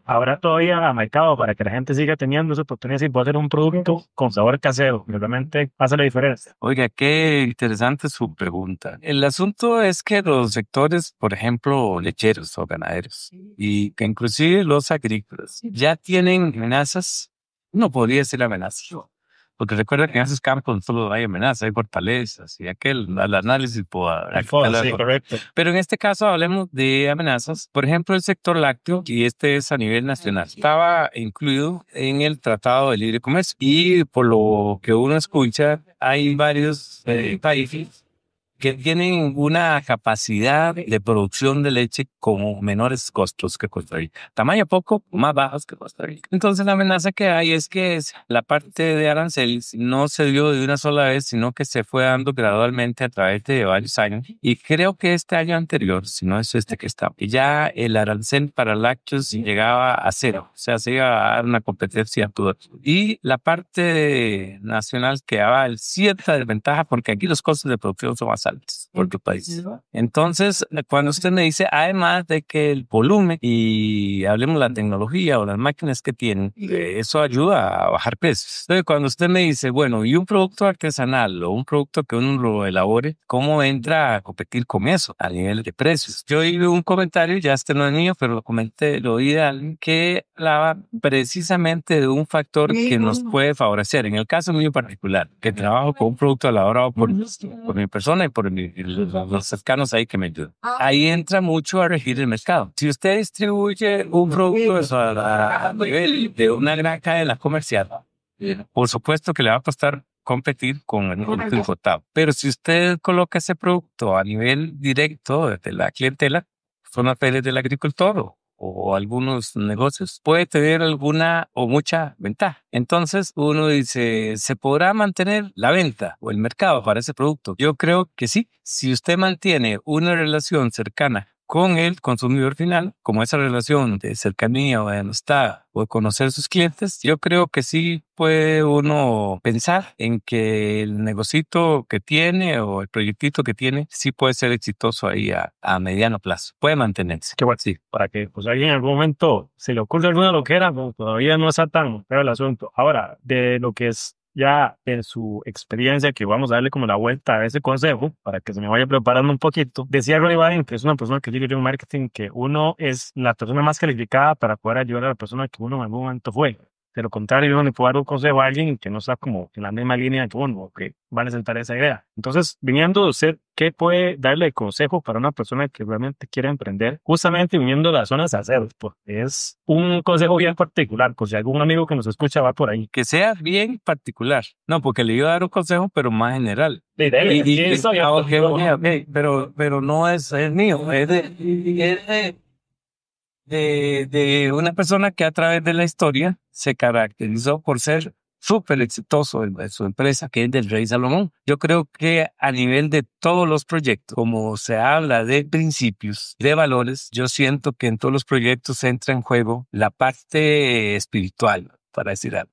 Habrá todavía mercado para que la gente siga teniendo esa oportunidad y pueda hacer un producto con sabor casero, que realmente hace la diferencia. Oiga, qué interesante su pregunta. El asunto es que los sectores, por ejemplo, lecheros o ganaderos, y que inclusive los agrícolas, ya tienen amenazas. No podría ser amenazas, porque recuerda que en esos campos no solo hay amenazas, hay fortalezas y el análisis Sí, correcto. Pero en este caso hablemos de amenazas. Por ejemplo, el sector lácteo, y este es a nivel nacional, estaba incluido en el Tratado de Libre Comercio. Y por lo que uno escucha, hay varios países que tienen una capacidad de producción de leche con menores costos que Costa Rica. Tamaño poco, más bajos que Costa Rica. Entonces la amenaza que hay es que la parte de aranceles no se dio de una sola vez, sino que se fue dando gradualmente a través de varios años. Y creo que este año anterior, si no es este que está, ya el arancel para lácteos llegaba a cero. O sea, se iba a dar una competencia toda. Y la parte nacional quedaba en cierta desventaja porque aquí los costos de producción son más altos por tu país. Entonces, cuando usted me dice, además de que el volumen y hablemos de la tecnología o las máquinas que tienen, eso ayuda a bajar precios. Entonces, cuando usted me dice, bueno, y un producto artesanal o un producto que uno lo elabore, ¿cómo entra a competir con eso a nivel de precios? Yo oí un comentario, ya este no es mío, pero lo comenté, lo oí de alguien que hablaba precisamente de un factor que nos puede favorecer. En el caso mío particular, que trabajo con un producto elaborado por mi persona y por los cercanos ahí que me ayudan. Ahí entra mucho a regir el mercado. Si usted distribuye un producto a nivel de una gran cadena comercial, por supuesto que le va a costar competir con el producto importado. Pero si usted coloca ese producto a nivel directo desde la clientela, son las ferias del agricultor o algunos negocios, puede tener alguna o mucha ventaja. Entonces uno dice, ¿se podrá mantener la venta o el mercado para ese producto? Yo creo que sí. Si usted mantiene una relación cercana con el consumidor final, como esa relación de cercanía o de amistad o de conocer sus clientes, yo creo que sí puede uno pensar en que el negocito que tiene o el proyectito que tiene sí puede ser exitoso ahí a mediano plazo, puede mantenerse. Qué bueno, sí, para que pues alguien en algún momento se le ocurra alguna loquera, pues, todavía no está tan feo el asunto. Ahora, de lo que es ya en su experiencia, que vamos a darle como la vuelta a ese consejo para que se me vaya preparando un poquito. Decía Ronnie Biden, que es una persona que libre en marketing, que uno es la persona más calificada para poder ayudar a la persona que uno en algún momento fue. De lo contrario, uno le puede dar un consejo a alguien que no está como en la misma línea que uno, o que va a necesitar esa idea. Entonces, viniendo de usted, ¿qué puede darle de consejo para una persona que realmente quiere emprender? Justamente viniendo de las zonas aceros, porque es un consejo bien particular, por si algún amigo que nos escucha va por ahí. Que sea bien particular. No, porque le iba a dar un consejo, pero más general. Pero no es mío, es de una persona que a través de la historia se caracterizó por ser súper exitoso en su empresa, que es del Rey Salomón. Yo creo que a nivel de todos los proyectos, como se habla de principios, de valores, yo siento que en todos los proyectos entra en juego la parte espiritual, para decir algo.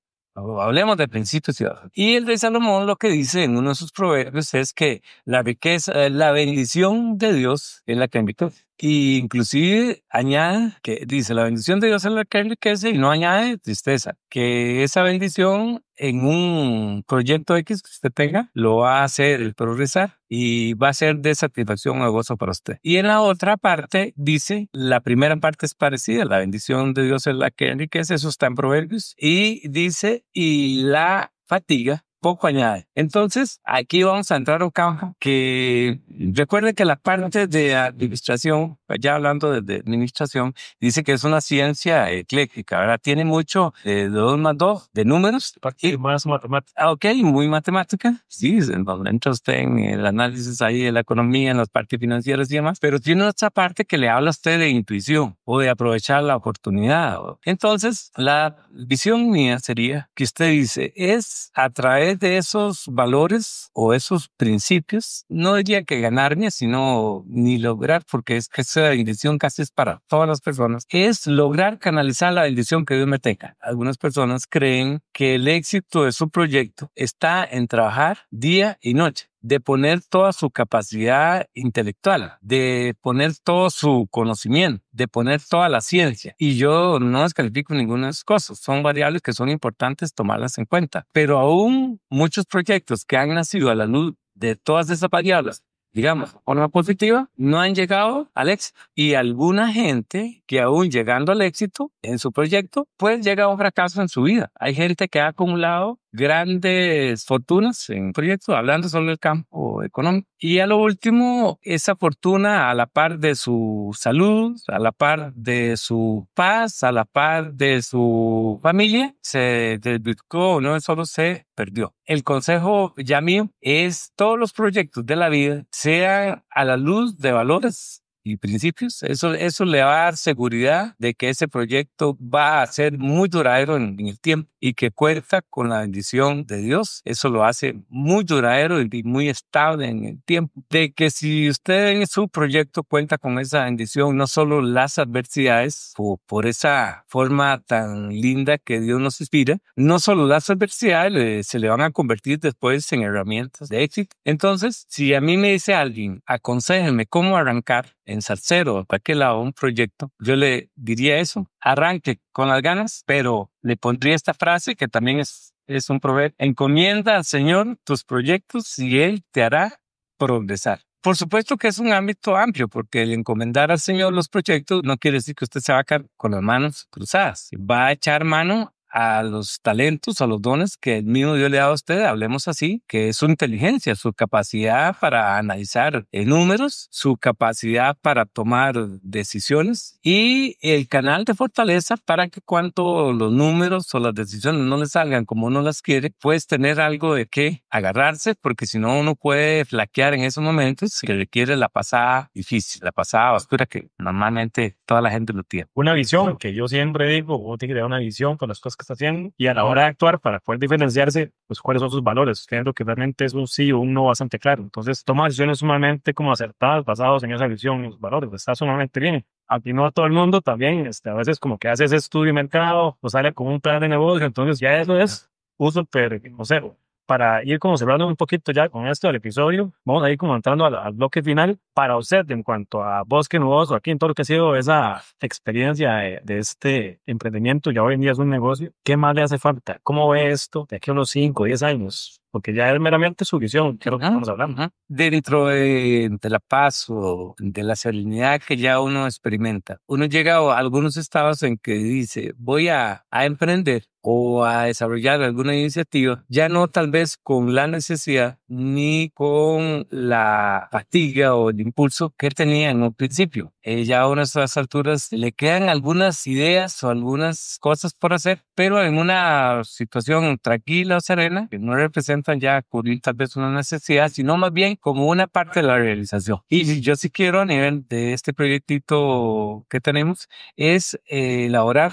Hablemos de principios y valores. Y el Rey Salomón lo que dice en uno de sus proverbios es que la riqueza, la bendición de Dios es la que invitó. Y inclusive añade que dice, la bendición de Dios es la que enriquece y no añade tristeza, que esa bendición en un proyecto X que usted tenga lo va a hacer progresar y va a ser de satisfacción o gozo para usted. Y en la otra parte dice, la primera parte es parecida, la bendición de Dios es la que enriquece, eso está en Proverbios, y dice, y la fatiga poco añade. Entonces, aquí vamos a entrar a un campo que recuerde que la parte de administración, ya hablando de administración, dice que es una ciencia ecléctica, ¿verdad? Tiene mucho de 2 más 2, de números. Y más matemática. Ok, muy matemática. Sí, donde entra usted en el análisis ahí de la economía, en las partes financieras y demás, pero tiene otra parte que le habla a usted de intuición o de aprovechar la oportunidad. Entonces, la visión mía sería que usted dice, es a través de esos valores o esos principios, no diría que ganarme, sino ni lograr, porque es que esa bendición casi es para todas las personas, es lograr canalizar la bendición que Dios me tenga. Algunas personas creen que el éxito de su proyecto está en trabajar día y noche, de poner toda su capacidad intelectual, de poner todo su conocimiento, de poner toda la ciencia. Y yo no descalifico ninguna de esas cosas. Son variables que son importantes tomarlas en cuenta. Pero aún muchos proyectos que han nacido a la luz de todas esas variables, digamos, de forma positiva, no han llegado al éxito. Y alguna gente que aún llegando al éxito en su proyecto, pues llega a un fracaso en su vida. Hay gente que ha acumulado grandes fortunas en proyectos, hablando solo del campo económico. Y a lo último, esa fortuna a la par de su salud, a la par de su paz, a la par de su familia, se desvirtuó, no solo se perdió. El consejo ya mío es todos los proyectos de la vida sean a la luz de valores y principios. Eso le va a dar seguridad de que ese proyecto va a ser muy duradero en el tiempo y que cuenta con la bendición de Dios. Eso lo hace muy duradero y muy estable en el tiempo. De que si usted en su proyecto cuenta con esa bendición, no solo las adversidades, o por esa forma tan linda que Dios nos inspira, no solo las adversidades se le van a convertir después en herramientas de éxito. Entonces, si a mí me dice alguien, aconséjeme cómo arrancar en Salcero, para qué lado un proyecto, yo le diría eso, arranque con las ganas, pero le pondría esta frase que también es un proverbio: encomienda al Señor tus proyectos y Él te hará progresar. Por supuesto que es un ámbito amplio, porque el encomendar al Señor los proyectos no quiere decir que usted se va a quedar con las manos cruzadas. Va a echar mano a los talentos, a los dones que el mismo Dios le ha dado a usted, hablemos así, que es su inteligencia, su capacidad para analizar números, su capacidad para tomar decisiones y el canal de fortaleza para que cuando los números o las decisiones no le salgan como uno las quiere, puedes tener algo de qué agarrarse, porque si no uno puede flaquear en esos momentos que requiere la pasada difícil, la pasada oscura que normalmente toda la gente lo tiene. Una visión que yo siempre digo, uno tiene que tener una visión con las cosas que está haciendo y a la hora de actuar para poder diferenciarse, pues cuáles son sus valores, teniendo que realmente es un sí o un no bastante claro. Entonces toma decisiones sumamente como acertadas, basadas en esa visión y los valores, está sumamente bien. Aquí no a todo el mundo también, a veces como que hace ese estudio de mercado o sale con un plan de negocio, entonces ya eso es uso súper, no sé, para ir como cerrando un poquito ya con esto del episodio, vamos a ir como entrando al bloque final para usted en cuanto a Bosque Nuboso, aquí en todo lo que ha sido esa experiencia de este emprendimiento, ya hoy en día es un negocio. ¿Qué más le hace falta? ¿Cómo ve esto de aquí a unos 5 o 10 años? Porque ya es meramente su visión, que es lo que estamos hablando. Dentro de la paz o de la serenidad que ya uno experimenta, uno llega a algunos estados en que dice, voy a emprender o a desarrollar alguna iniciativa, ya no tal vez con la necesidad ni con la fatiga o el impulso que tenía en un principio. Ya a unas alturas le quedan algunas ideas o algunas cosas por hacer, pero en una situación tranquila o serena, que no representan ya cubrir tal vez una necesidad, sino más bien como una parte de la realización. Y yo sí quiero a nivel de este proyectito que tenemos es elaborar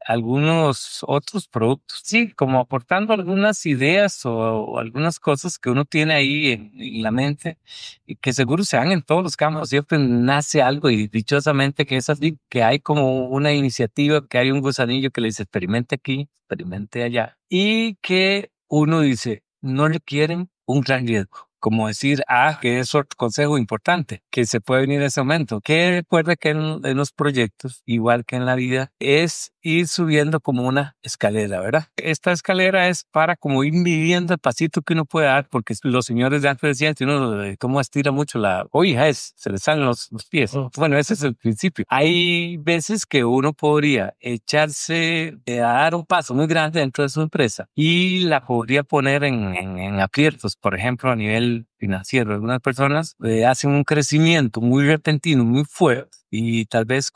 algunos otros productos, sí, como aportando algunas ideas o algunas cosas que uno tiene ahí en la mente y que seguro se dan en todos los campos, siempre nace algo y dichosamente que es así, que hay como una iniciativa, que hay un gusanillo que le dice experimente aquí, experimente allá y que uno dice no requieren un gran riesgo. como decir, que es otro consejo importante, que se puede venir a ese momento. Que recuerde que en los proyectos, igual que en la vida, es ir subiendo como una escalera, ¿verdad? Esta escalera es para como ir midiendo el pasito que uno puede dar, porque los señores de antes decían que uno como estira mucho la oreja, se le salen los pies. Bueno, ese es el principio. Hay veces que uno podría echarse a dar un paso muy grande dentro de su empresa y la podría poner en aprietos, por ejemplo, a nivel financiero. Algunas personas hacen un crecimiento muy repentino, muy fuerte, y tal vez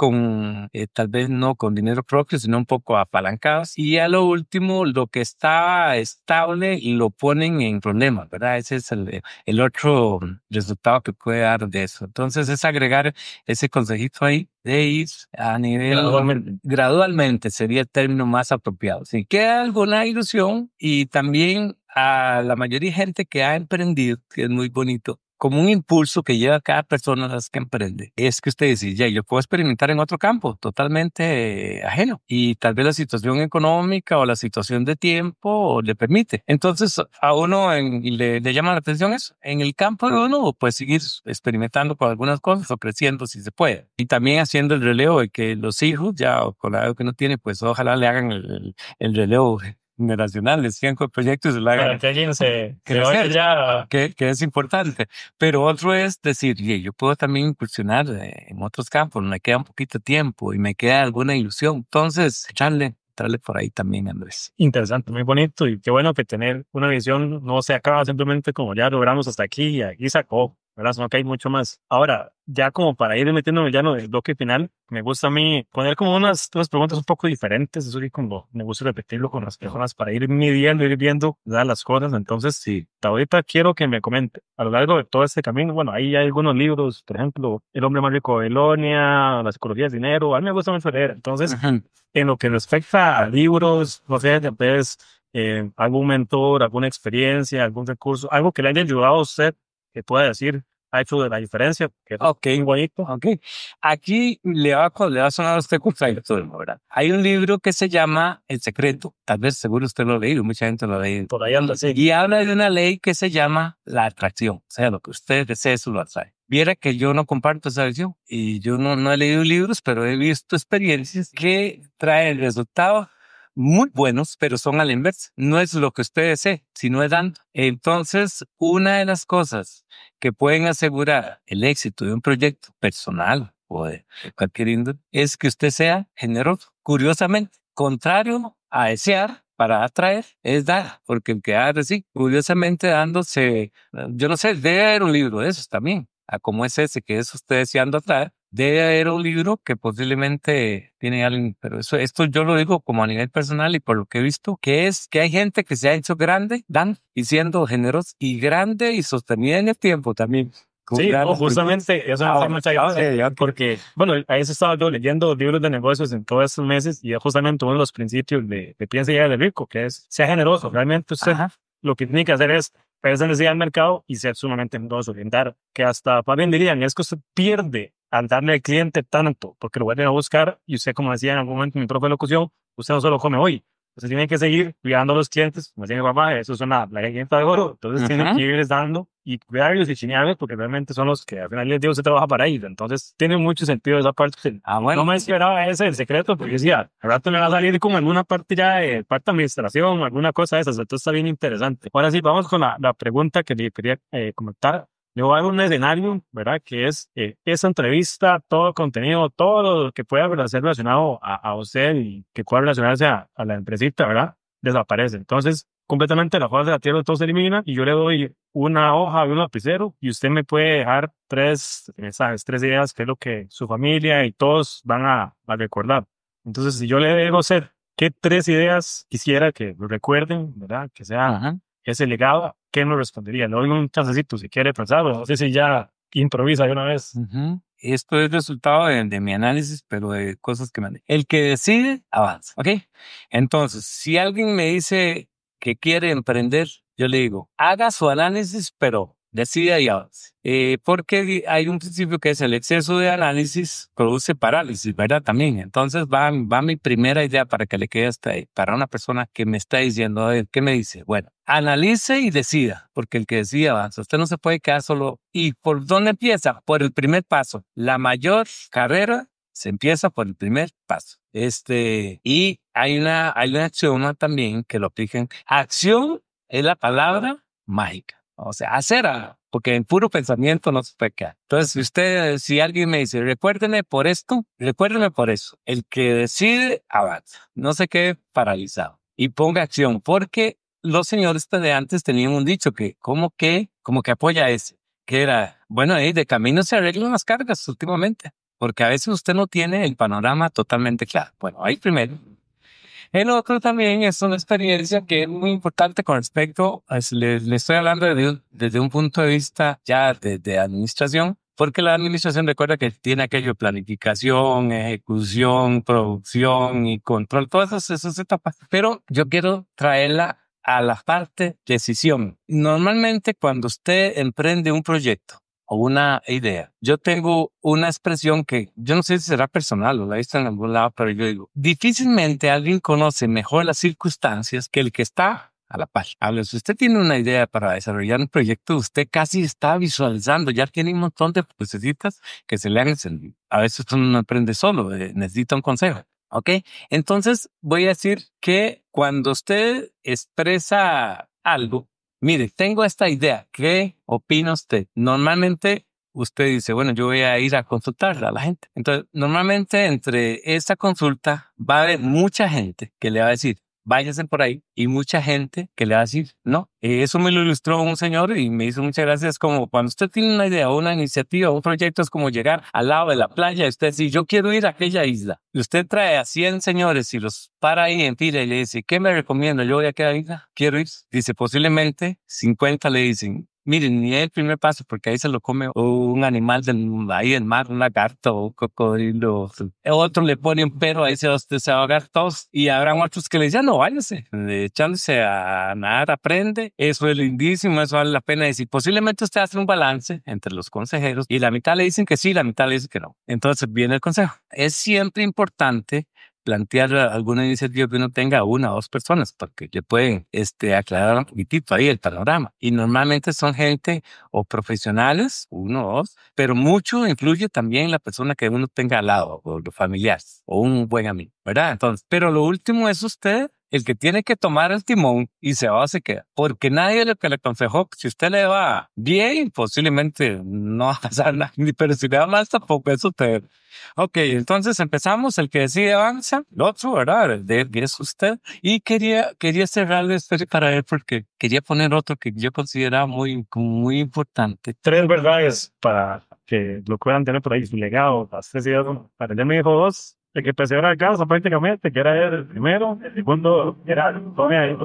tal vez no con dinero propio, sino un poco apalancados. Y a lo último, lo que estaba estable lo ponen en problemas, ¿verdad? Ese es el otro resultado que puede dar de eso. Entonces es agregar ese consejito ahí de ir a nivel gradualmente sería el término más apropiado. Si queda alguna ilusión, y también a la mayoría de gente que ha emprendido, que es muy bonito, como un impulso que lleva a cada persona a las que emprende, es que usted dice, ya, yo puedo experimentar en otro campo totalmente ajeno, y tal vez la situación económica o la situación de tiempo le permite. Entonces a uno le llama la atención eso. En el campo de uno pues seguir experimentando con algunas cosas o creciendo si se puede. Y también haciendo el relevo de que los hijos ya, o con la edad que no tiene, pues ojalá le hagan el relevo generacional, les sigan con proyectos y lo hagan. Para que alguien se vaya ya. Que es importante. Pero otro es decir, yo puedo también incursionar en otros campos, me queda un poquito de tiempo y me queda alguna ilusión. Entonces, echarle por ahí también, Andrés. Interesante, muy bonito, y qué bueno que tener una visión no se acaba simplemente como ya logramos hasta aquí y aquí sacó, ¿verdad? Sino que hay mucho más. Ahora, ya como para ir metiéndome ya en el bloque final, me gusta a mí poner como unas preguntas un poco diferentes. Eso sí, como me gusta repetirlo con las personas para ir midiendo, ir viendo, ¿verdad?, las cosas. Entonces, sí, ahorita quiero que me comente a lo largo de todo este camino. Bueno, ahí hay algunos libros, por ejemplo, El hombre más rico de Babilonia, La psicología del dinero. A mí me gusta mucho leer. Entonces, en lo que respecta a libros, no sé, entonces, algún mentor, alguna experiencia, algún recurso, algo que le haya ayudado a usted, que pueda decir, ha hecho de la diferencia, que es muy bonito. Aquí le va a sonar a usted contradictorio, ¿verdad? Hay un libro que se llama El Secreto, tal vez seguro usted lo ha leído, mucha gente lo ha leído. Por ahí anda, sí. Y habla de una ley que se llama la atracción, o sea, lo que usted desee, eso lo atrae. Viera que yo no comparto esa visión, y yo no he leído libros, pero he visto experiencias que traen resultados muy buenos, pero son a la inversa. No es lo que usted desee, sino es dando. Entonces, una de las cosas que pueden asegurar el éxito de un proyecto personal o de cualquier índole es que usted sea generoso. Curiosamente, contrario a desear para atraer, es dar, porque el que da, sí, curiosamente dándose, yo no sé, debe haber un libro de esos también, a como es ese que es usted deseando atraer. Debe haber un libro que posiblemente tiene alguien, pero esto yo lo digo como a nivel personal y por lo que he visto, que es que hay gente que se ha hecho grande, dan, y siendo generosos, y grande y sostenida en el tiempo también. Sí, justamente eso hace mucha gracia, porque, bueno, ahí estaba yo leyendo libros de negocios en todos estos meses, y es justamente uno de los principios de Piensa y Hágase Rico, que es, sea generoso. Realmente usted lo que tiene que hacer es ver esa necesidad del mercado y ser sumamente generoso, orientar, que hasta para bien dirían, es que usted pierde al darle al cliente tanto, porque lo vuelven a buscar, y usted, como decía en algún momento en mi profe de locución, usted no solo come hoy, usted tiene que seguir cuidando a los clientes, como decía mi papá, eso es la galleta de oro. Entonces tiene que irles dando y cuidarlos y chinearlos, porque realmente son los que al final del día usted trabaja para ellos. Entonces tiene mucho sentido esa parte. Bueno. No me esperaba ese el secreto, porque decía, al rato me va a salir como alguna parte ya de parte de administración, alguna cosa de esas. Entonces está bien interesante. Ahora sí, vamos con la pregunta que le quería comentar. Le voy a dar un escenario, ¿verdad? Que es esa entrevista, todo el contenido, todo lo que pueda ser relacionado a usted y que pueda relacionarse a la empresita, ¿verdad? Desaparece. Entonces, completamente la faz de la tierra, todo se elimina, y yo le doy una hoja y un lapicero, y usted me puede dejar 3 mensajes, 3 ideas, que es lo que su familia y todos van a recordar. Entonces, si yo le digo a usted, ¿qué 3 ideas quisiera que lo recuerden, ¿verdad? Que sea ese legado, ¿qué nos respondería? Le doy un chancecito si quiere pensarlo, no sé si ya improvisa de una vez. Esto es resultado de mi análisis, pero de cosas que me han... El que decide, avanza, ¿ok? Entonces, si alguien me dice que quiere emprender, yo le digo, haga su análisis, pero decida y avance. Porque hay un principio que es el exceso de análisis produce parálisis, ¿verdad? También. Entonces va mi primera idea para que le quede hasta ahí. Para una persona que me está diciendo, a ver, ¿qué me dice? Bueno, analice y decida, porque el que decide avanza. Usted no se puede quedar solo. ¿Y por dónde empieza? Por el primer paso. La mayor carrera se empieza por el primer paso. Y hay una acción también que lo apliquen. Acción es la palabra mágica. O sea, hacer algo, porque en puro pensamiento no se puede quedar. Entonces, si alguien me dice, recuérdeme por esto, recuérdeme por eso. El que decide, avanza. No se quede paralizado. Y ponga acción, porque los señores de antes tenían un dicho que, como que apoya ese, que era, bueno, de camino se arreglan las cargas últimamente, porque a veces usted no tiene el panorama totalmente claro. Bueno, ahí primero. El otro también es una experiencia que es muy importante con respecto, le estoy hablando desde un punto de vista ya de administración, porque la administración recuerda que tiene aquello, planificación, ejecución, producción y control, todas esas etapas. Pero yo quiero traerla a la parte decisión. Normalmente cuando usted emprende un proyecto, o una idea. Yo tengo una expresión que yo no sé si será personal o la he visto en algún lado, pero yo digo, difícilmente alguien conoce mejor las circunstancias que el que está a la par. Habla, si usted tiene una idea para desarrollar un proyecto, usted casi está visualizando, ya tiene un montón de necesitas que se le han encendido. A veces uno no aprende solo, necesita un consejo. ¿Ok? Entonces voy a decir que cuando usted expresa algo, mire, tengo esta idea. ¿Qué opina usted? Normalmente usted dice, bueno, yo voy a ir a consultarla a la gente. Entonces, normalmente entre esta consulta va a haber mucha gente que le va a decir, váyase por ahí, y mucha gente que le va a decir, no. Eso me lo ilustró un señor y me hizo muchas gracias. Como cuando usted tiene una idea, una iniciativa, un proyecto, es como llegar al lado de la playa y usted dice, yo quiero ir a aquella isla. Y usted trae a 100 señores y los para ahí en fila y le dice, ¿qué me recomienda? Yo voy a aquella isla, quiero ir. Dice, posiblemente 50 le dicen, miren, ni es el primer paso porque ahí se lo come un animal ahí del mar, un lagarto o un cocodrilo. Otro le pone un pero, ahí se va a ahogar todos. Y habrán otros que le dicen, no, váyase, echándose a nadar, aprende. Eso es lindísimo, eso vale la pena decir. Posiblemente usted hace un balance entre los consejeros y la mitad le dicen que sí, la mitad le dicen que no. Entonces viene el consejo. Es siempre importante plantear alguna iniciativa que uno tenga una o dos personas porque le pueden aclarar un poquitito ahí el panorama. Y normalmente son gente o profesionales, uno o dos, pero mucho influye también la persona que uno tenga al lado o los familiares o un buen amigo, ¿verdad? Entonces, pero lo último es usted el que tiene que tomar el timón y se queda. Porque nadie lo que le aconsejó, si usted le va bien, posiblemente no va a pasar nada, pero si le va mal tampoco es usted. Ok, entonces empezamos, el que decide avanza, el otro, ¿verdad? Es usted. Y quería cerrarle esto para él porque quería poner otro que yo consideraba muy importante. 3 verdades para que lo puedan tener por ahí, su legado. Las 3 ideas, para él me dijo 2. El que persevera alcanza prácticamente, que era el primero. El segundo era, tome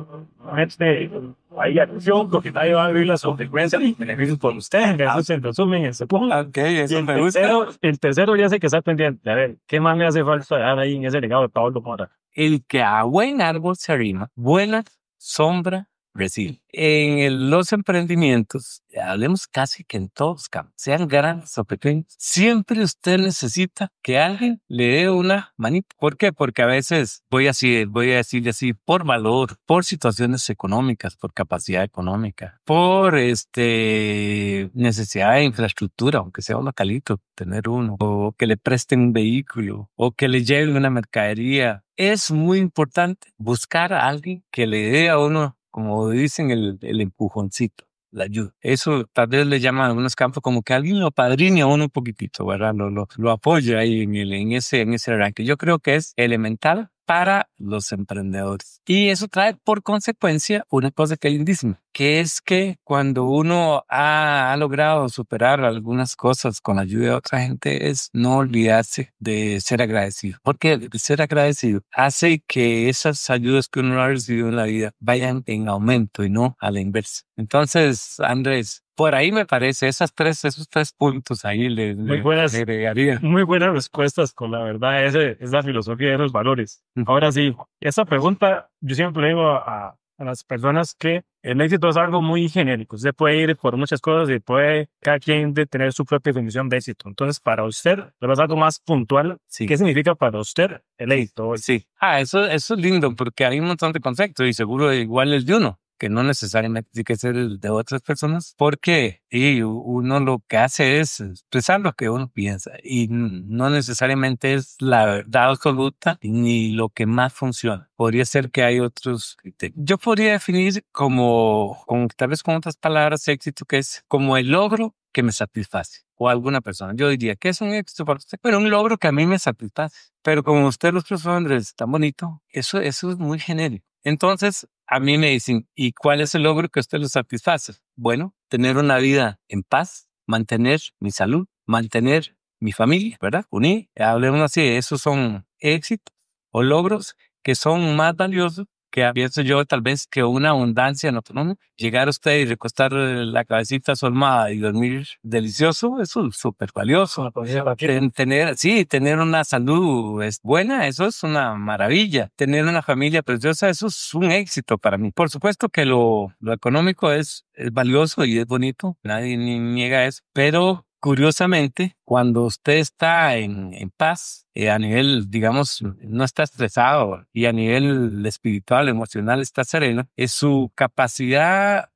ahí acción, porque nadie va a vivir las consecuencias y beneficios por usted. Entonces, en resumen, en segundo. Ok, eso me gusta. El tercero ya sé que está pendiente. A ver, ¿qué más me hace falta dar ahí en ese legado de Pablo Mora? El que a buen árbol se arrima, buena sombra recibe. En los emprendimientos, hablemos casi que en todos los campos, sean grandes o pequeños, siempre usted necesita que alguien le dé una manita. ¿Por qué? Porque a veces voy a decir así, por valor, por situaciones económicas, por capacidad económica, por necesidad de infraestructura, aunque sea un localito, tener uno, o que le presten un vehículo, o que le lleven una mercadería. Es muy importante buscar a alguien que le dé a uno, como dicen, el empujoncito, la ayuda. Eso tal vez le llaman a algunos campos como que alguien lo padrine a uno un poquitito, ¿verdad? Lo apoya ahí en ese arranque. Yo creo que es elemental para los emprendedores. Y eso trae por consecuencia una cosa que es lindísima, que es que cuando uno ha logrado superar algunas cosas con la ayuda de otra gente, es no olvidarse de ser agradecido. Porque el ser agradecido hace que esas ayudas que uno ha recibido en la vida vayan en aumento y no a la inversa. Entonces, Andrés, por ahí me parece, esos tres puntos ahí le agregaría. Muy buenas respuestas, con la verdad, es la filosofía de los valores. Ahora sí, esa pregunta yo siempre le digo a a las personas que el éxito es algo muy genérico. Usted puede ir por muchas cosas y puede cada quien de tener su propia definición de éxito. Entonces, para usted, es algo más puntual. Sí. ¿Qué significa para usted el éxito? Sí. Eso es lindo porque hay un montón de conceptos y seguro igual el de uno, que no necesariamente tiene que ser el de otras personas, porque uno lo que hace es expresar lo que uno piensa y no necesariamente es la verdad absoluta ni lo que más funciona. Podría ser que hay otros criterios. Yo podría definir como tal vez con otras palabras, éxito, que es como el logro que me satisface. O alguna persona. Yo diría que es un éxito para usted, pero un logro que a mí me satisface. Pero como usted lo expresó, Andrés, tan bonito, eso es muy genérico. Entonces, a mí me dicen, ¿y cuál es el logro que a usted lo satisface? Bueno, tener una vida en paz, mantener mi salud, mantener mi familia, ¿verdad? Unir, hablemos así, esos son éxitos o logros que son más valiosos que pienso yo tal vez que una abundancia en otro mundo. Llegar a usted y recostar la cabecita a su almohada y dormir delicioso, eso es súper valioso. Tener una salud buena, eso es una maravilla. Tener una familia preciosa, eso es un éxito para mí. Por supuesto que lo económico es valioso y es bonito, nadie ni niega eso, pero curiosamente, cuando usted está en paz, a nivel, digamos, no está estresado y a nivel espiritual, emocional está sereno, es su capacidad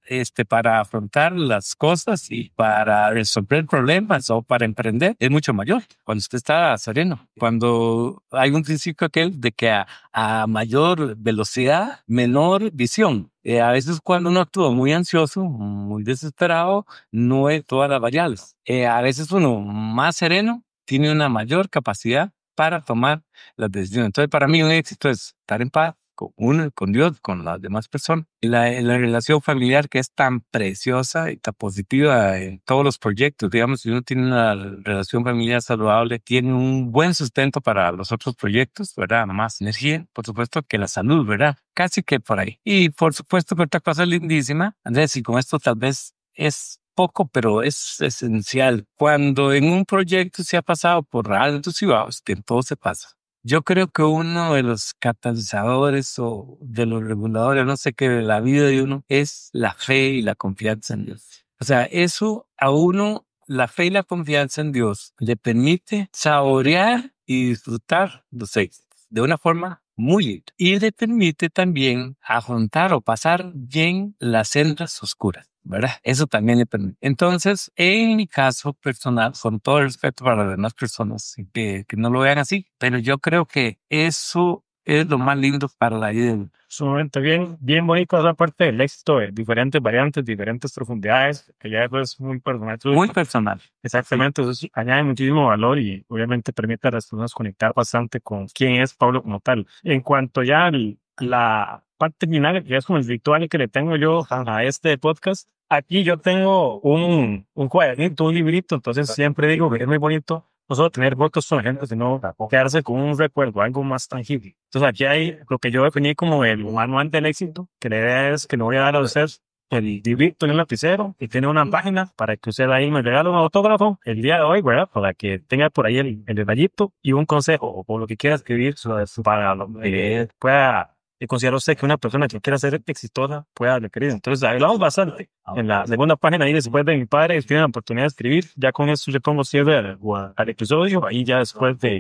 para afrontar las cosas y para resolver problemas o para emprender es mucho mayor cuando usted está sereno. Cuando hay un principio aquel de que a mayor velocidad, menor visión. A veces cuando uno actúa muy ansioso, muy desesperado, no ve todas las variables. A veces uno más sereno tiene una mayor capacidad para tomar las decisiones. Entonces, para mí un éxito es estar en paz con uno, con Dios, con las demás personas. La relación familiar que es tan preciosa y tan positiva en todos los proyectos. Digamos, si uno tiene una relación familiar saludable, tiene un buen sustento para los otros proyectos, ¿verdad? Más energía, por supuesto que la salud, ¿verdad? Casi que por ahí. Y por supuesto que otra cosa lindísima, Andrés, y con esto tal vez es poco, pero es esencial. Cuando en un proyecto se ha pasado por altos y bajos, que todo se pasa. Yo creo que uno de los catalizadores o de los reguladores, no sé qué, de la vida de uno es la fe y la confianza en Dios. O sea, eso a uno, la fe y la confianza en Dios, le permite saborear y disfrutar los éxitos de una forma muy linda. Y le permite también afrontar o pasar bien las sendas oscuras, ¿verdad? Eso también le permite. Entonces, en mi caso personal, con todo el respeto para las demás personas que no lo vean así, pero yo creo que eso es lo más lindo para la vida. Sumamente bien bonito esa parte del éxito de diferentes variantes, diferentes profundidades, que ya eso es muy personal. Muy personal. Exactamente, eso añade muchísimo valor y obviamente permite a las personas conectar bastante con quién es Pablo como tal. En cuanto ya la parte final, que es como el ritual que le tengo yo a este podcast, aquí yo tengo un cuadernito, un librito, entonces siempre digo que es muy bonito no solo tener fotos con la gente, sino quedarse con un recuerdo, algo más tangible. Entonces aquí hay lo que yo definí como el manual del éxito, que la idea es que le voy a dar a usted el librito en un lapicero y tiene una página para que usted ahí me regale un autógrafo el día de hoy, ¿verdad? Para que tenga por ahí el detallito y un consejo o lo que quiera escribir para lo que pueda considera usted que una persona que quiera ser exitosa pueda requerir. Entonces, hablamos bastante. En la segunda página, ahí después de mi padre, tiene la oportunidad de escribir. Ya con eso yo pongo cierre al episodio. Ahí ya después de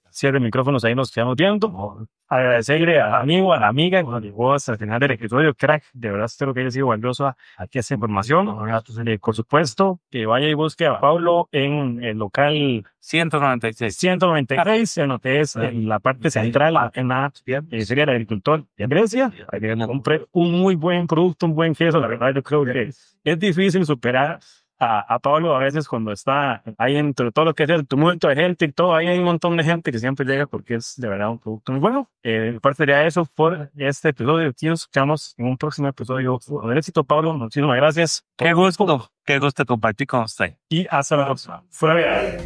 cierre de micrófonos, ahí nos quedamos viendo. Agradecerle al amigo, a la amiga, que nos llegó hasta el final del episodio. Crack, de verdad espero que haya sido valiosa aquí esta información. Por supuesto, que vaya y busque a Pablo en el local 196, en lo que es en la parte central, en la Feria del Agricultor de Grecia. Ahí compré un muy buen producto, un buen queso. La verdad, yo creo que es difícil superar a Pablo a veces cuando está ahí entre todo lo que es el tumulto de gente y todo, ahí hay un montón de gente que siempre llega porque es de verdad un producto muy bueno. Parte de eso por este episodio. Aquí nos escuchamos en un próximo episodio. Con éxito, Pablo. Muchísimas gracias. Qué gusto compartir con usted. Y hasta la próxima. Fuera.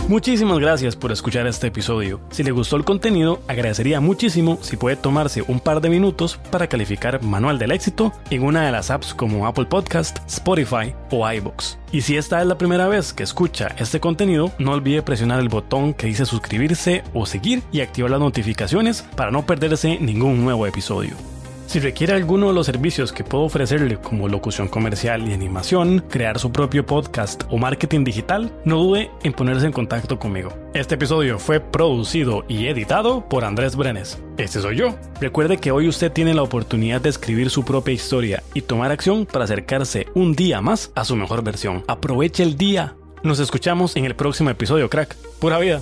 Muchísimas gracias por escuchar este episodio. Si le gustó el contenido, agradecería muchísimo si puede tomarse un par de minutos para calificar Manual del Éxito en una de las apps como Apple Podcast, Spotify o iVoox. Y si esta es la primera vez que escucha este contenido, no olvide presionar el botón que dice suscribirse o seguir y activar las notificaciones para no perderse ningún nuevo episodio. Si requiere alguno de los servicios que puedo ofrecerle como locución comercial y animación, crear su propio podcast o marketing digital, no dude en ponerse en contacto conmigo. Este episodio fue producido y editado por Andrés Brenes. Este soy yo. Recuerde que hoy usted tiene la oportunidad de escribir su propia historia y tomar acción para acercarse un día más a su mejor versión. Aproveche el día. Nos escuchamos en el próximo episodio, crack. Pura vida.